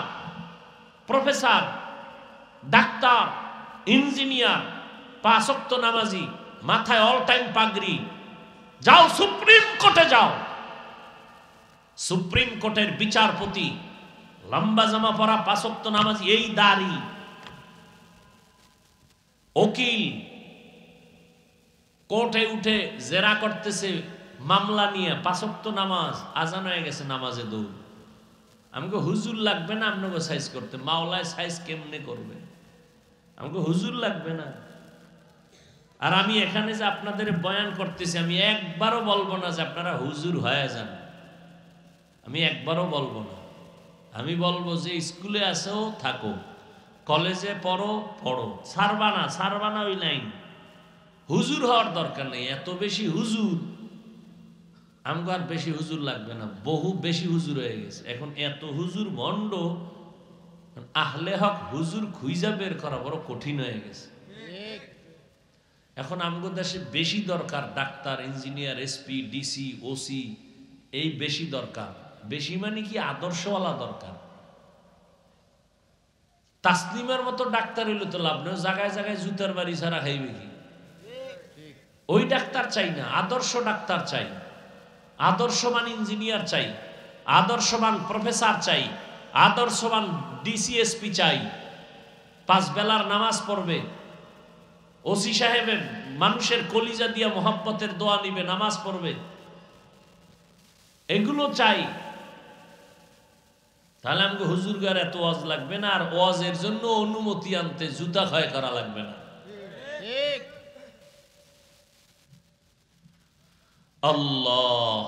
professor, doctor, engineer, 5 ওয়াক্ত নামাজি, মাথায় অল টাইম পাগড়ি, যাও সুপ্রিম কোর্টে যাও, সুপ্রিম কোর্টের বিচারপতি, লম্বা জামা পরা, 5 ওয়াক্ত নামাজি, এই দাড়ি, উকিল, কোর্টে উঠে জেরা করতেছে মামলা নিয়ে, 5 ওয়াক্ত নামাজ, আজান হয়ে গেছে, নামাজে দৌড়। আমাকে হুজুর লাগবে না আপনাকে সাইজ করতে, মাওলায় সাইজ কেমনে করবে? আমাকে হুজুর লাগবে না। আর আমি এখানে যে আপনাদের বয়ান করতেছি, আমি একবারও বলবো না যে আপনারা হুজুর হয়ে যান, আমি একবারও বলবো না। আমি বলবো যে স্কুলে আসো থাকো, কলেজে পড়ো পড়ো, ছাড়বা না ওই লাইন। হুজুর হওয়ার দরকার নেই, এত বেশি হুজুর, আমাকে আর বেশি হুজুর লাগবে না, বহু বেশি হুজুর হয়ে গেছে এখন। এত হুজুর ভণ্ড, আহলে হক হুজুর খুঁজা বের করা বড় কঠিন হয়ে গেছে। এখন আমাদের দেশে বেশি দরকার doctor, engineer, SP, DC, OC, এই বেশি দরকার। বেশি মানে কি, আদর্শওয়ালা দরকার। তাসলিমের মতো ডাক্তার হইলে তো লাভ নেই, জায়গায় জায়গায় জুতার বাড়ি ছাড়া খাইবে কি? ওই ডাক্তার চাই না, আদর্শ ডাক্তার চাই, আদর্শবান ইঞ্জিনিয়ার চাই, আদর্শবান প্রফেসর চাই, আদর্শবান ডিসিএসপি চাই, 5 বেলার নামাজ পড়বে, ওসি সাহেবের মানুষের কলিজা দিয়া মোহাব্বতের দোয়া নিবে, নামাজ পড়বে, এগুলো চাই। তাহলে আমাকে হুজুর গার এত ওয়াজ লাগবে না, আর ওয়াজের জন্য অনুমতি আনতে জুতা ক্ষয় করা লাগবে না। আল্লাহ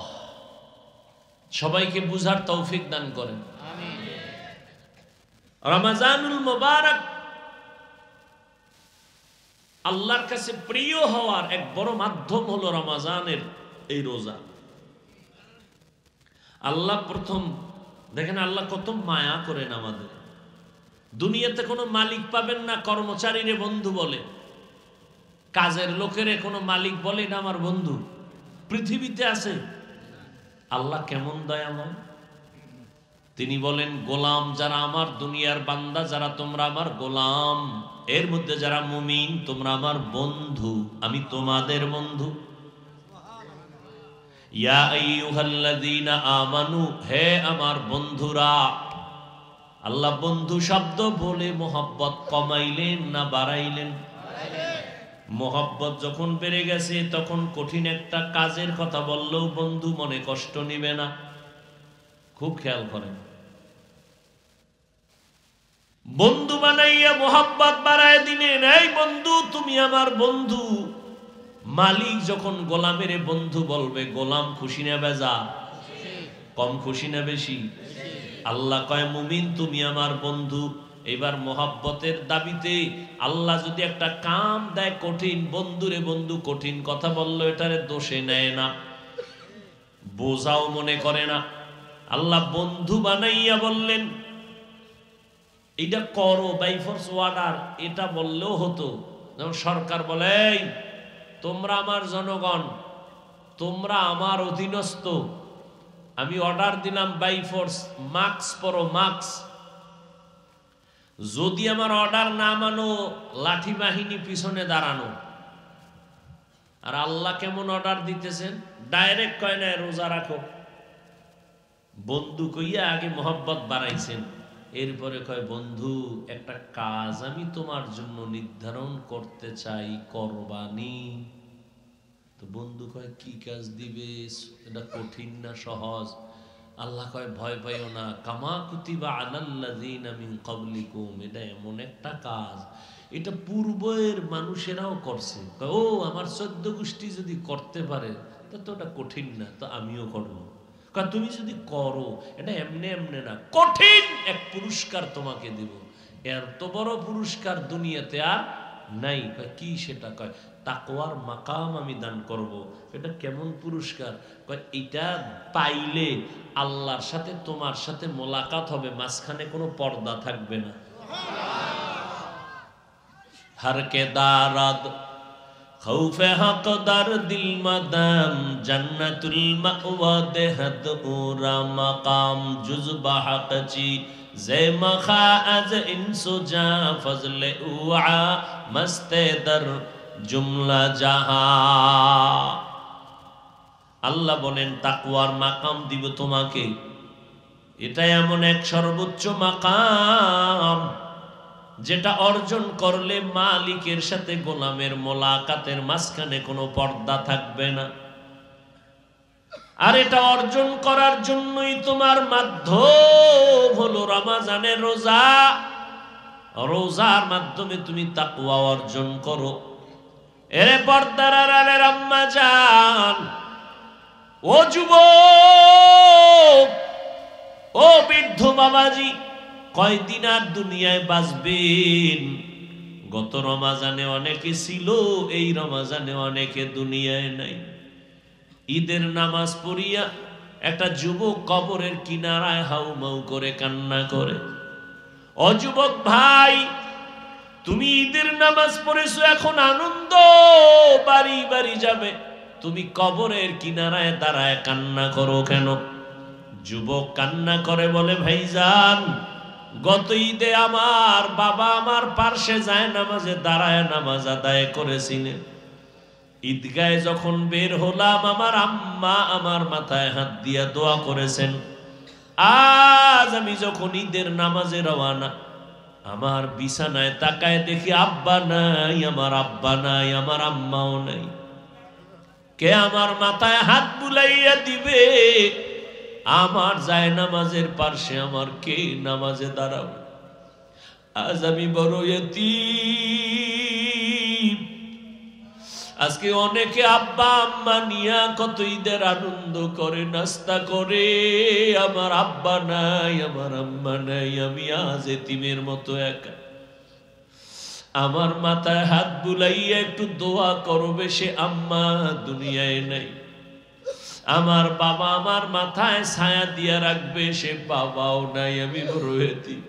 সবাইকে বুঝার তৌফিক দান করেন। রমজানুল মুবারক আল্লাহর কাছে প্রিয় হওয়ার এক বড় মাধ্যম হলো রমজানের এই রোজা। আল্লাহ প্রথম দেখেন, আল্লাহ কত মায়া করেন আমাদের। দুনিয়াতে কোনো মালিক পাবেন না কর্মচারীরে বন্ধু বলে, কাজের লোকেরে কোনো মালিক বলে না আমার বন্ধু, পৃথিবীতে আছে। আল্লাহ কেমন দয়াময়, তিনি বলেন গোলাম যারা আমার, দুনিয়ার বান্দা যারা তোমরা আমার গোলাম, এর মধ্যে যারা মুমিন তোমরা আমার বন্ধু, আমি তোমাদের বন্ধু। ইয়া আইয়ুহাল্লাযীনা আমানু, হে আমার বন্ধুরা। আল্লাহ বন্ধু শব্দ বলে মোহাব্বত কমাইলেন না বাড়াইলেন? মোহাব্বত যখন বেড়ে গেছে তখন কঠিন একটা কাজের কথা বললেও বন্ধু মনে কষ্ট নিবে না। খুব খেয়াল করেন, বন্ধু বানাইয়া মোহাব্বত বাড়ায় দিলেন, এই বন্ধু তুমি আমার বন্ধু। মালিক যখন গোলামের বন্ধু বলবে, গোলাম খুশি না বেজা? কম খুশি না বেশি? আল্লাহ কয় মুমিন তুমি আমার বন্ধু। এবার মোহাব্বতের দাবিতে আল্লাহ যদি একটা কাম দেয় কঠিন, বন্ধুরে বন্ধু কঠিন কথা বললো, এটারে দোষে নেয় না, বোঝাও মনে করে না। আল্লাহ বন্ধু বানাইয়া বললেন এটা করো, বাই ফোর্স অর্ডার, এটা বললেও হতো, যেমন সরকার বলে, তোমরা আমার জনগণ, তোমরা আমার অধীনস্থ, আমি অর্ডার দিলাম বাই ফোর্স, মাস্ক পরো, মাস্ক। যদি আমার অর্ডার না মানো, লাঠি বাহিনী পিছনে দাঁড়ানো। আর আল্লাহ কেমন অর্ডার দিতেছেন? ডাইরেক্ট কয় না রোজা রাখো, বন্ধু কইয়া আগে মোহাব্বত বাড়াইছেন, এরপরে কয় বন্ধু একটা কাজ আমি তোমার জন্য নির্ধারণ করতে চাই, করবানি? তো বন্ধু কয় কি কাজ দিবে? এটা কঠিন না সহজ? আল্লাহ কয় ভয় পাইও না, কামা কুতিবা আলাল্লাযিনা মিন ক্বাবলিকুম, এটা এমন একটা কাজ, এটা পূর্বের মানুষেরাও করছে। ও আমার 14 গোষ্ঠী যদি করতে পারে তো ওটা কঠিন না, তো আমিও করবো। তুমি যদি করো, এটা এমনি এমনি না, কঠিন এক পুরস্কার তোমাকে দিব, এর তো বড় পুরস্কার দুনিয়াতে আর নাই। কি সেটা? কয় তাকওয়ার মাকাম আমি দান করব। এটা কেমন পুরস্কার? কয় এটা পাইলে আল্লাহর সাথে তোমার সাথে মোলাকাত হবে, মাঝখানে কোনো পর্দা থাকবে না। हर के दारद खौफे हक दर दिल मदम जन्नतुल मअवा देहद उरा मकाम जुज बहक ची जे मखा अज इंसु जा फजले उआ मस्ते दर जुमला जहा। আল্লাহ বলেন তাকওয়ার মাকাম দিব তোমাকে, এটা এমন এক সর্বোচ্চ মাকাম যেটা অর্জন করলে মালিকের সাথে গোলামের মোলাকাতের মাঝখানে কোনো পর্দা থাকবে না। আর এটা অর্জন করার জন্যই তোমার মাধ্যম হলো রমজানের রোজা। রোজার মাধ্যমে তুমি তাকওয়া অর্জন করো। এরে পর্দার আড়ালের আম্মা জান, ও যুবক, ও বৃদ্ধ বাবাজি, কয়দিন আর দুনিয়ায় বাঁচবেন? গত রমজানে অনেকে ছিল, এই রমজানে অনেকে দুনিয়ায় নাই। ঈদের নামাজ পড়িয়া একটা যুবক কবরের কিনারায় হাউমাউ করে কান্না করে। ও যুবক ভাই, তুমি ঈদের নামাজ পড়েছো, এখন আনন্দ বাড়ি বাড়ি যাবে, তুমি কবরের কিনারায় দাঁড়ায় কান্না করো কেন? যুবক কান্না করে বলে, ভাইজান, গত ঈদে আমার বাবা আমার পার্শ্বে যায় নামাজে দাঁড়ায় নামাজ আদায় করেছিলেন। ঈদগায় যখন বের হলাম, আমার আম্মা আমার মাথায় হাত দিয়া দোয়া করেছেন। আজ আমি যখন ঈদের নামাজে রওয়ানা, আমার বিছানায় তাকায় দেখি আব্বা নাই, আমার আব্বা নাই, আমার আম্মাও নাই। কে আমার মাথায় হাত বুলাইয়া দিবে? আমার যায় নামাজের পার্শ্বে আমার কে নামাজে দাঁড়াবে? আজ আমি বড় ইতিম। আজকে অনেকে আব্বা আম্মা নিয়া কত ঈদের আনন্দ করে, নাস্তা করে, আমার আব্বা নাই, আমার আম্মা নাই, আমি আজ এতিমের মতো একা। আমার মাথায় হাত বুলাইয়া একটু দোয়া করবে, সে আম্মা দুনিয়ায় নাই। আমার বাবা আমার মাথায় ছায়া দিয়া রাখবে, সে বাবাও নাই, আমি বড় এতিম।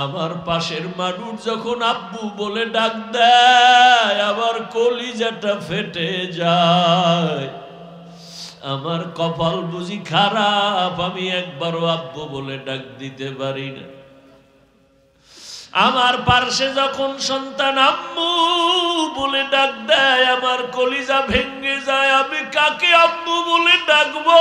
আমার পাশের মানুষ যখন আব্বু বলে ডাক দেয়, আমার কলিজাটা ফেটে যায়। আমার কপাল বুঝি খারাপ, আমি একবারও আব্বু বলে ডাক দিতে পারি না। আমার পার্শ্বে যখন সন্তান আম্মু বলে ডাক দেয়, আমার কলিজা ভেঙে যায়। আমি কাকে আম্মু বলে ডাকবো?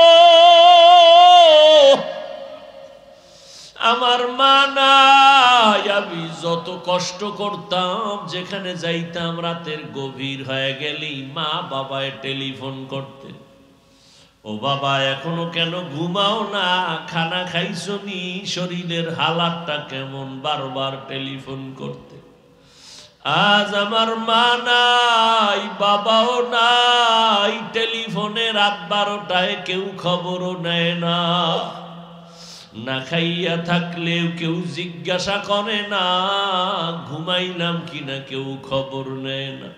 আমার মা নাই। আমি যত কষ্ট করতাম, যেখানে যাইতাম রাতের গভীর হয়ে গেলেই মা বাবায় টেলিফোন করতে, ও বাবা এখনো কেন ঘুমাও না, খানা খাইছো নি, শরীরের হালাতটা কেমন, বারবার টেলিফোন করতে। আজ আমার মা নাই, বাবাও নাই, টেলিফোনে রাত 12টায় কেউ খবরও নেয় না। না খাইয়া থাকলেও কেউ জিজ্ঞাসা করে না, ঘুমাইলাম কিনা কেউ খবর নেয় না।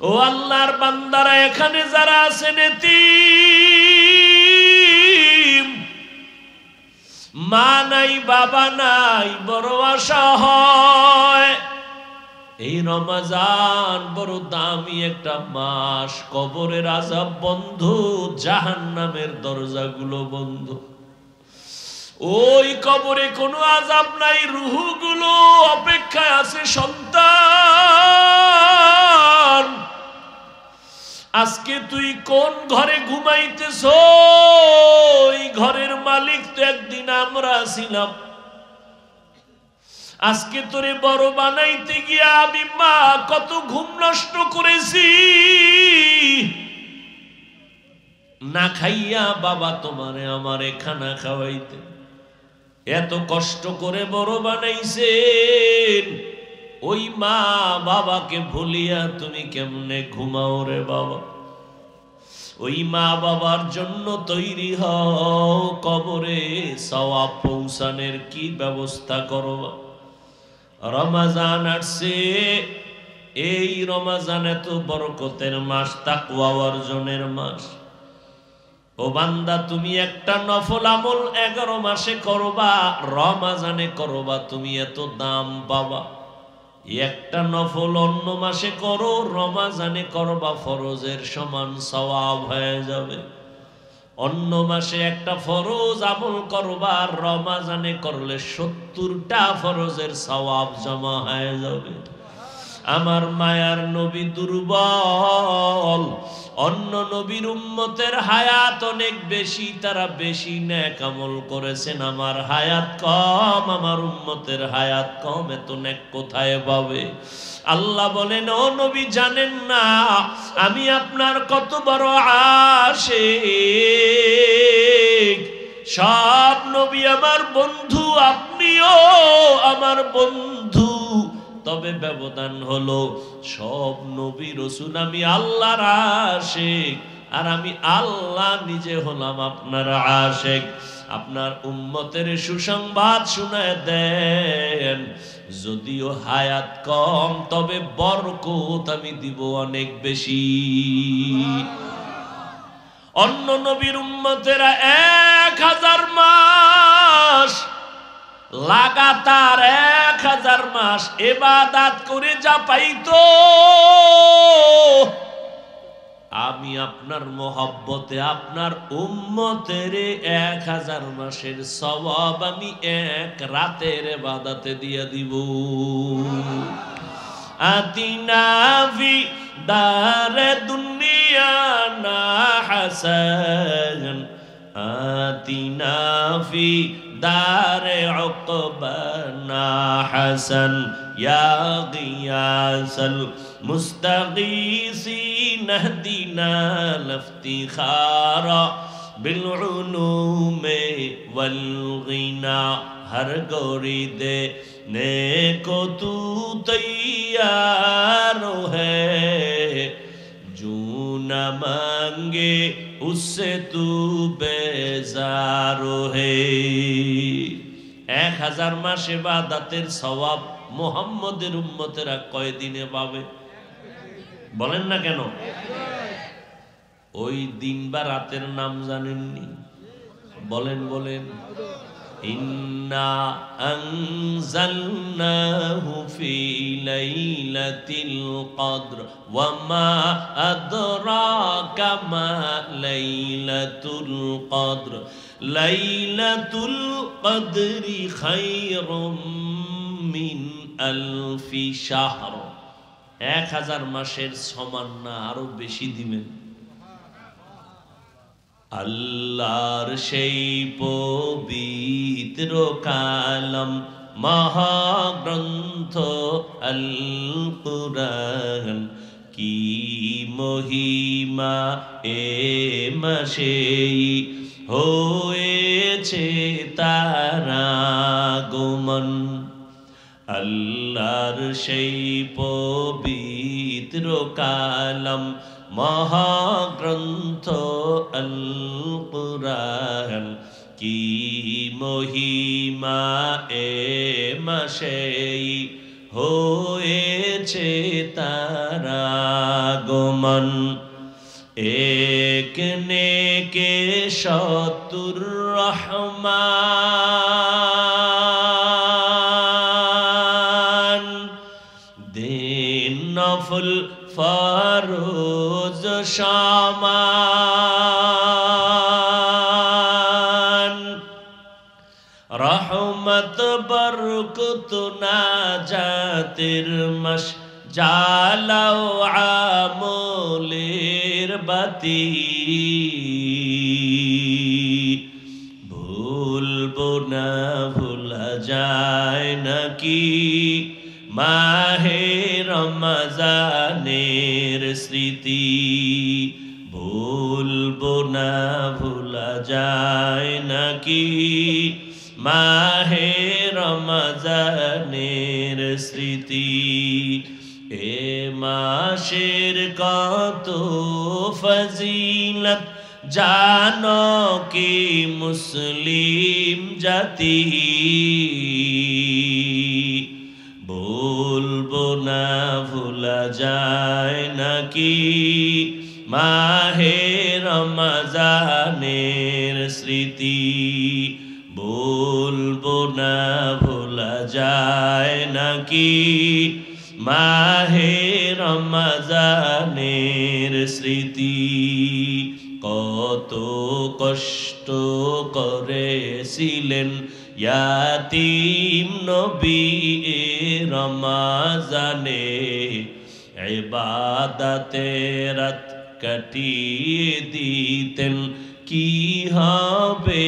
ও আল্লাহর বান্দারা, এখানে যারা আছেন এতিম, মা নাই বাবা নাই, বড় আশা হয় এই রমজান বড় দামি একটা মাস, কবরের আযাব বন্ধ, জাহান্নামের দরজাগুলো বন্ধ। ওই কবরে কোনো আযাব নাই, রূহগুলো অপেক্ষায় আছে সন্তান। আজকে তুই কোন ঘরে ঘুমাইতেছ? ওই ঘরের মালিক তো একদিন আমরা ছিলাম। আজকে তোরে বড় বানাইতে গিয়া আমি মা কত ঘুম নষ্ট করেছি। না খাইয়া বাবা তোমারে আমারে খানা খাওয়াইতে এত কষ্ট করে বড় বানাইছেন। ওই মা বাবাকে ভুলিয়া তুমি কেমনে ঘুমাও রে বাবা? ওই মা বাবার জন্য তৈরি হও, কবরে সওয়াব পৌঁছানোর কি ব্যবস্থা করবা। রমজান আসছে, এই রমজান এত বরকতের মাস, তাকওয়া অর্জনের মাস। ও বান্দা, তুমি একটা নফল আমল 11 মাসে করবা, রমজানে করবা, তুমি এত দাম পাবা। একটা নফল অন্য মাসে করো, রমজানে করবা, ফরজের সমান সওয়াব হয়ে যাবে। অন্য মাসে একটা ফরজ আমল করবা, রমজানে করলে 70টা ফরজের সওয়াব জমা হয়ে যাবে। আমার মায়ার নবী দুর্বল, অন্য নবীর উম্মতের হায়াত অনেক বেশি, তারা বেশি নেক আমল করেছেন। আমার হায়াত কম, আমার উম্মতের হায়াত কম, এত নেক কোথায় পাবে? আল্লাহ বলেন, ও নবী জানেন না আমি আপনার কত বড় আশিক? সব নবী আমার বন্ধু, আপনিও আমার বন্ধু, তবে ব্যবধান হলো সব নবী রাসূল আমি আল্লাহর আশিক, আর আমি আল্লাহ নিজে হলাম আপনার আশিক। আপনার উম্মতের সুসংবাদ শুনায় দেন, যদিও হায়াত কম তবে বরকত আমি দিব অনেক বেশি। অন্য নবীর উম্মতেরা 1000 মাস লাগাতার 1000 মাস ইবাদত করে যা পাইতো, আমি আপনার মোহাব্বতে আপনার উম্মতের 1000 মাসের সওয়াব আমি 1 রাতের ইবাদতে দিয়ে দিব। আতিনা ফি দারে দুনিয়া না হাসান, আতিনা ফি দারে উকবানা হাসান, ইয়া গিয়াসাল মুস্তাগীসিন ইহদিনা লিফতিখারা বিল উলুমে ওয়াল গিনা। हर गोरी देने को तू तैयार है, जो न मांगे उससे तू बेजार है। 1000 মাস ইবাদতের সওয়াব মুহাম্মদের উম্মতেরা কয় দিনে পাবে? বলেন না কেন? ওই দিন বা রাতের নাম জানেননি? বলেন বলেন। ইন্না আনজালনাহু ফি লাইলাতিল কদর ওয়া মা আদরাকা মা লাইলাতুল কদর, লাইলাতুল কদরি খায়রুম মিন আলফি শাহর। 1000 মাসের সমান না, আরো বেশি দিবেন। আল্লাহর সেই পবিত্র কালাম মহাগ্রন্থ আল কুরআন, কি মহিমা এ মাসে হয়েছে তার আগমন। আল্লাহর সেই পবিত্র কালাম মহাগ্রন্থ আল কুরআন, কি মহিমা এ মাসে হয়েছে তার আগমন। এক নেকে শতুর রহমান, দে নফল ফরজ সমান রহমত বরকত নাজাতের মাস জালাও আমলের বাতি ভুলবো না ভোলা যায় নাকি মাহে রমজানের স্মৃতি ভুলবো না ভোলা যায় নাকি মাহে রমজানের স্মৃতি এ মাসের কত ফজিলত জানো কি মুসলিম জাতি ভুলবো না ভোলা যায় নাকি মাহে রমজানের স্মৃতি ভুলবো না ভোলা যায় নাকি মাহে রমজানের স্মৃতি কত কষ্ট করেছিলেন ইয়াতীম নবী রমজানে ইবাদতে রাত কাটিয়ে দিতেন কি হবে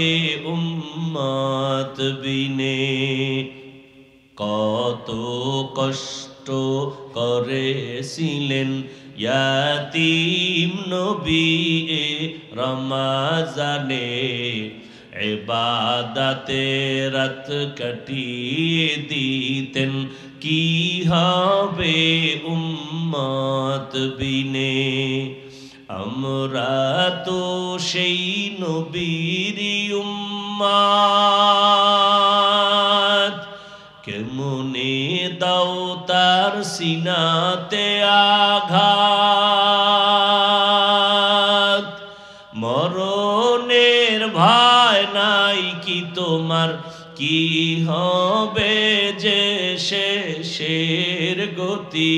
উম্মত বিনে কত কষ্ট করেছিলেন ইয়াতীম নবী রমজানে ইবাদতে রাত কাটিয়ে দিতেন কি হবে উম্মত বিনে আমরা তো সেই নবীর উম্মত কেমনে দাও তার সিনাতে আঘাত মরণের ভয় নাই কি তোমার কি হবে যে শেষের গতি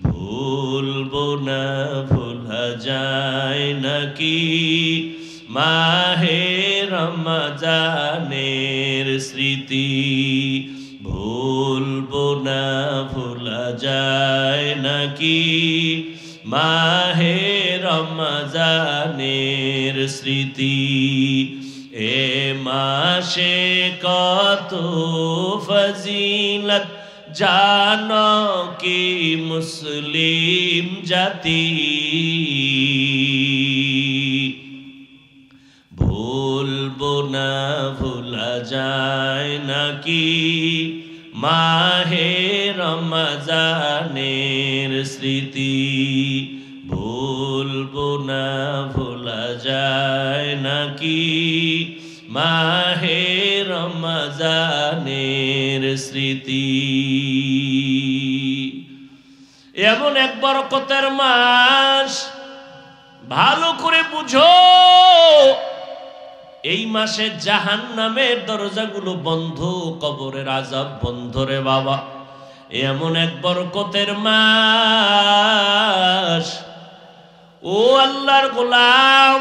ভুলবো না ভোলা যায় নাকি মাহে রমজানের স্মৃতি ভুলবো না ভোলা যায় নাকি মাহে রমজানের স্মৃতি এ মাসে কত ফজিলত জানো কি মুসলিম জাতি ভুলবো না ভোলা যায় নাকি মাহে রমজানের স্মৃতি ভুলবো না ভোলা যায় নাকি মাহে রমজানের স্মৃতি এমন এক বরকতের মাস ভালো করে বুঝো এই মাসে জাহান্নামের দরজাগুলো বন্ধ কবরের আযাব বন্ধ রে বাবা এমন এক বরকতের মাস ও আল্লাহর গোলাম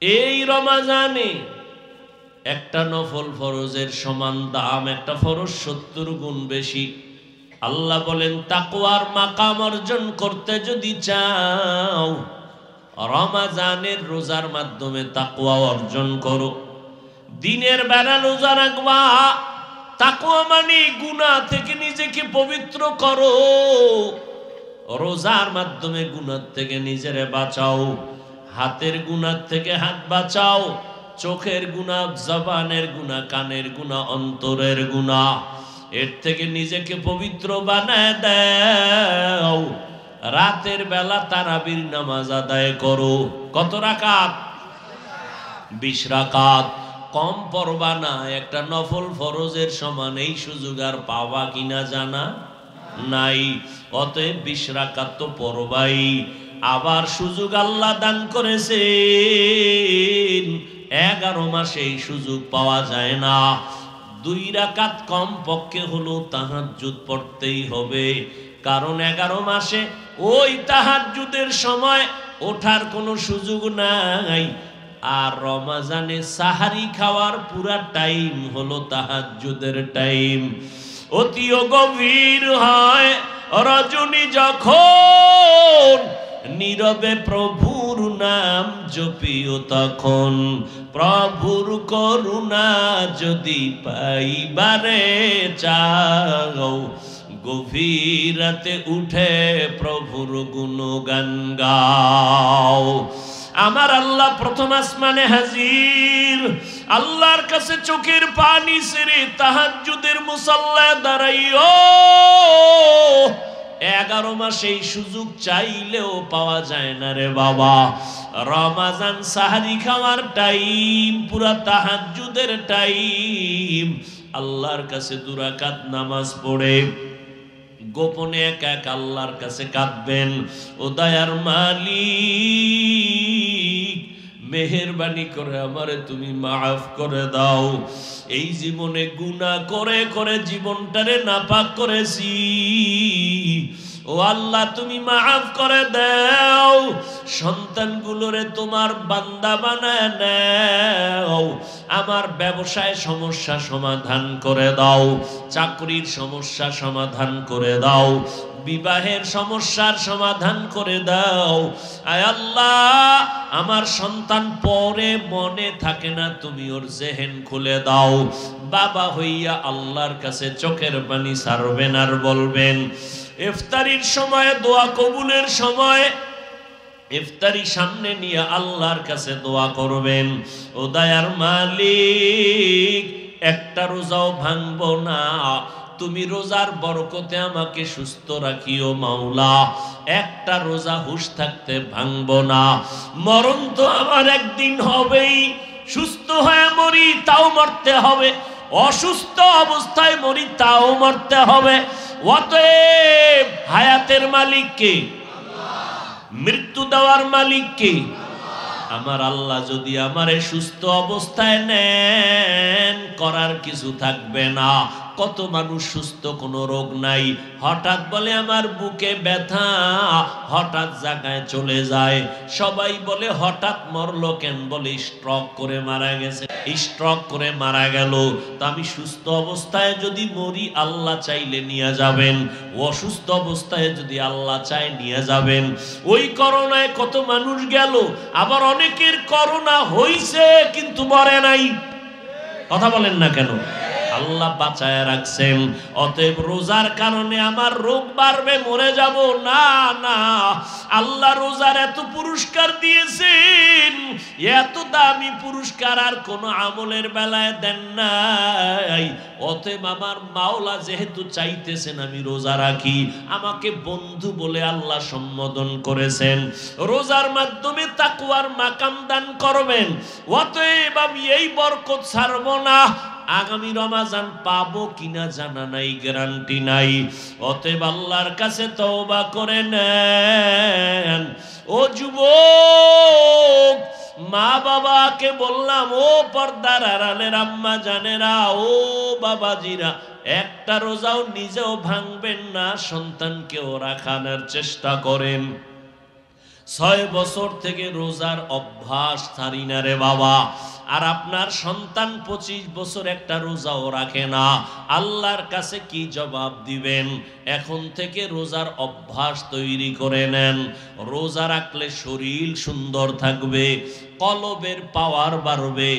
এই রমজানে একটা নফল ফরজের সমান দাম একটা ফরজ 70 গুণ বেশি আল্লাহ বলেন তাকওয়ার মাকাম অর্জন করতে যদি চাও রমজানের রোজার মাধ্যমে তাকওয়া অর্জন করো দিনের বেলা রোজা রাখবা তাকওয়া মানে গুনাহ থেকে নিজেকে পবিত্র করো রোজার মাধ্যমে গুনাহ থেকে নিজেরে বাঁচাও হাতের গুনাহ থেকে হাত বাঁচাও চোখের গুনাহ জবানের গুনাহ কানের গুনাহ অন্তরের গুনাহ এর থেকে নিজেকে পবিত্র বানায় দাও রাতের বেলা তারাবির নামাজ আদায় করো কত রাকাত 20 রাকাত কম পড়বা না একটা নফল ফরজের সমান এই সুযোগ আর পাওয়া কিনা জানা নাই অতএব 20 রাকাত তো পড়বাই আবার সুযোগ আল্লাহ দান করেছেন 11 মাসে এই সুযোগ পাওয়া যায় না 2 রাকাত কম পক্ষে হলো তাহাজ্জুদ পড়তেই হবে, কারণ 11 মাসে ওই তাহাজ্জুদের সময় ওঠার কোনো সুযোগ নাই। আর রমজানে সাহারি খাওয়ার পুরা টাইম হলো তাহাজ্জুদের টাইম। অতিও গভীর হয় রজনী যখন, নীরবে প্রভুর নাম জপিও তখন। প্রভুর করুণা যদি পাইবারে চাও, গভীর রাতে উঠে প্রভুর গুণগান গাও। আমার আল্লাহ প্রথম আসমানে হাজির, আল্লাহর কাছে চোখের পানি ছেড়ে তাহাজ্জুদের মুসাল্লায় দাঁড়াইও। 11 মাসে এই সুযোগ চাইলেও পাওয়া যায় না রে বাবা। রমজান সাহারি খাওয়ার টাইম, পুরা তাহাজ্জুদের টাইম। আল্লাহর কাছে 2 রাকাত নামাজ পড়ে গোপনে একা একা আল্লাহর কাছে কাঁদবেন, ও দয়ার মালিক মেহেরবানি করে আমারে তুমি মাফ করে দাও। এই জীবনে গুনাহ করে করে জীবনটারে নাপাক করেছি, ও আল্লাহ তুমি মাফ করে দাও। সন্তানগুলোরে তোমার বান্দা বানায় নাও। আমার ব্যবসায় সমস্যা সমাধান করে দাও, চাকরির সমস্যা সমাধান করে দাও, বিবাহের সমস্যার সমাধান করে দাও। আয় আল্লাহ, আমার সন্তান পরে মনে থাকে না, তুমি ওর জেহেন খুলে দাও। বাবা হইয়া আল্লাহর কাছে চোখের পানি ছাড়বেন আর বলবেন, ইফতারির সময় দোয়া কবুলের সময় ইফতারি সামনে নিয়ে আল্লাহর কাছে দোয়া করবেন, ও দয়ার মালিক একটা রোজাও ভাঙবো না, তুমি রোজার বরকতে আমাকে সুস্থ রাখিও মাওলা। একটা রোজা হুঁশ থাকতে ভাঙবো না। মরণ তো আমার একদিন হবেই, সুস্থ হয়ে মরি তাও মরতে হবে, অসুস্থ অবস্থায় মরি তাও মরতে হবে। অতএব হায়াতের মালিক কে? মৃত্যু দেওয়ার মালিক কে? আমার আল্লাহ যদি আমারে সুস্থ অবস্থায় নেন, করার কিছু থাকবে না। কত মানুষ সুস্থ, কোনো রোগ নাই, হঠাৎ বলে আমার বুকে ব্যথা, হঠাৎ জায়গায় চলে যায়। সবাই বলে হঠাৎ মরলো কেন? বলে স্ট্রোক করে মারা গেছে। স্ট্রোক করে মারা গেল। তো আমি সুস্থ অবস্থায় যদি মরি আল্লাহ চাইলে নিয়ে যাবেন, অসুস্থ অবস্থায় যদি আল্লাহ চায় নিয়ে যাবেন। ওই করোনায় কত মানুষ গেল, আবার অনেকের করোনা হইছে কিন্তু মরে নাই। কথা বলেন না কেন? আল্লাহ বাঁচায় রাখছেন। অতএব রোজার কারণে আমার রোগ বাড়বে, মরে যাব না, না। আল্লাহ রোজার এত পুরস্কার দিয়েছেন, এত দামি পুরস্কার আর কোন আমলের বেলায় দেন নাই। অতএব আমার মাওলা যেহেতু চাইতেছেন আমি রোজা রাখি, আমাকে বন্ধু বলে আল্লাহ সম্বোধন করেছেন, রোজার মাধ্যমে তাকওয়ার মাকাম দান করবেন। অতএব আমি এই বরকত ছাড়ব না। আগামী রমজান পাবো কিনা জানা নাই, গ্যারান্টি নাই। অতএব আল্লাহর কাছে তওবা করে নেন। ও যুবক, মা বাবাকে বললাম, ও পর্দার আড়ালের আম্মা জানেরা, ও বাবাজিরা, একটা রোজাও নিজেও ভাঙবেন না, সন্তানকেও রাখানোর চেষ্টা করেন। 6 বছর থেকে রোজার অভ্যাস ছাড়ি না রে বাবা। আর আপনার সন্তান 25 বছর একটা রোজাও রাখে না, আল্লাহর কাছে কি জবাব দিবেন? এখন থেকে রোজার অভ্যাস তৈরি করে নেন। রোজা রাখলে শরীর সুন্দর থাকবে, কলবের পাওয়ার বাড়বে,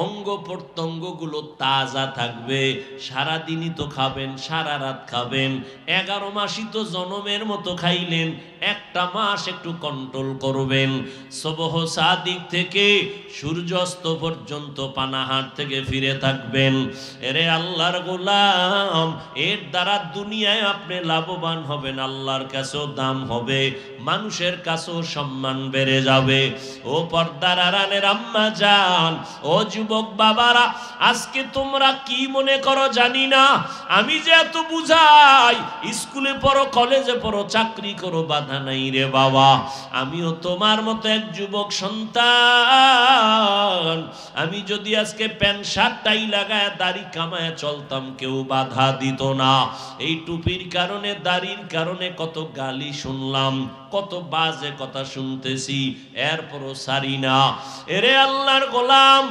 অঙ্গ প্রত্যঙ্গগুলো তাজা থাকবে। সারাদিনই তো খাবেন, সারা রাত খাবেন। 11 মাসই তো জনমের মতো খাইলেন, একটা মাস একটু কন্ট্রোল করবেন। সুবহ সাদিক থেকে সূর্যাস্ত পর্যন্ত পানাহার থেকে ফিরে থাকবেন। এরে আল্লাহর গোলাম, এর দ্বারা দুনিয়ায় আপনি লাভবান হবেন, আল্লাহর কাছেও দাম হবে, মানুষের কাছেও সম্মান বেড়ে যাবে। ও পর্দার প্যারানের আম্মা জান, ও যুবক বাবারা, আজকে তোমরা কি মনে করো জানি না, আমি যে এত বুঝাই, স্কুলে পড়ো, কলেজে পড়ো, চাকরি করো, বাধা নাই রে বাবা। আমিও তোমার মতো এক যুবক সন্তান। আমি যদি আজকে প্যান্ট শার্ট টাই লাগায় দাড়ি কামায় চলতাম, কেউ বাধা দিত না। এই টুপির কারণে, দাড়ির কারণে কত গালি শুনলাম, কত বাজে কথা শুনতেছি, এরপরও সারি না। এরে আল্লাহর গোলাম,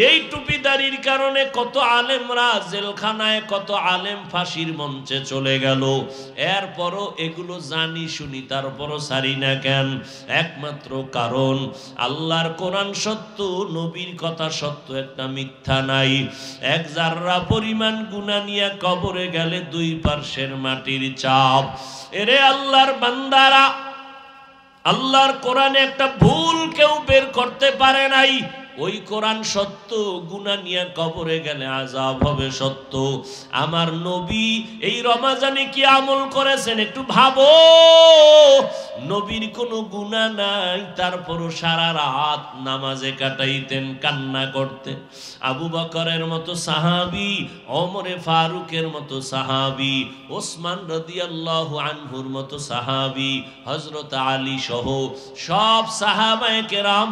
এই টুপি দাড়ির কারণে কত আলেমরা জেলখানায়, কত আলেম ফাঁসির মঞ্চে চলে গেল, এরপরও এগুলো জানি শুনি, তারপরও সারি না কেন? একমাত্র কারণ আল্লাহর কোরআন সত্য, নবীর কথা সত্য, একটা মিথ্যা নাই। এক জাররা পরিমাণ গুনাহ নিয়ে কবরে গেলে দুই পার্শ্বের মাটির চাপ। এরে আল্লাহর বান্দারা, আল্লাহর কোরআনে একটা ভুল কেউ বের করতে পারে নাই। ওই কোরআন সত্য, গুনাহ নিয়ে কবরে গেলে আযাব হবে সত্য। আমার নবী এই রমজানে কি আমল করেছেন একটু ভাবো। নবীর কোনো গুনাহ নাই, তারপরও সারা রাত নামাজে কাটাইতেন, কান্না করতেন। আবু বকরের মতো সাহাবী, ওমরে ফারুকের মতো সাহাবী, ওসমান রাদিয়াল্লাহু আনহুর মতো সাহাবী, হযরত আলী সহ সব সাহাবায়ে কেরাম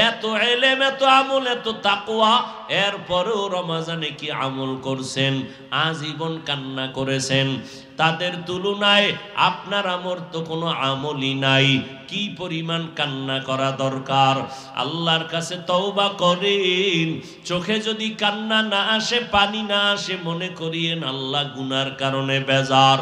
এত ইলম, এত আমল, এত তাকওয়া, এরপরেও রমজানে কি আমল করছেন? আজীবন কান্না করেছেন। তাদের তুলনায় আপনার আমার তো কোনো আমলই নাই। কি পরিমাণ কান্না করা দরকার! আল্লাহর কাছে তওবা করেন। চোখে যদি কান্না না আসে, পানি না আসে, মনে করিয়েন আল্লাহ গুনার কারণে বেজার।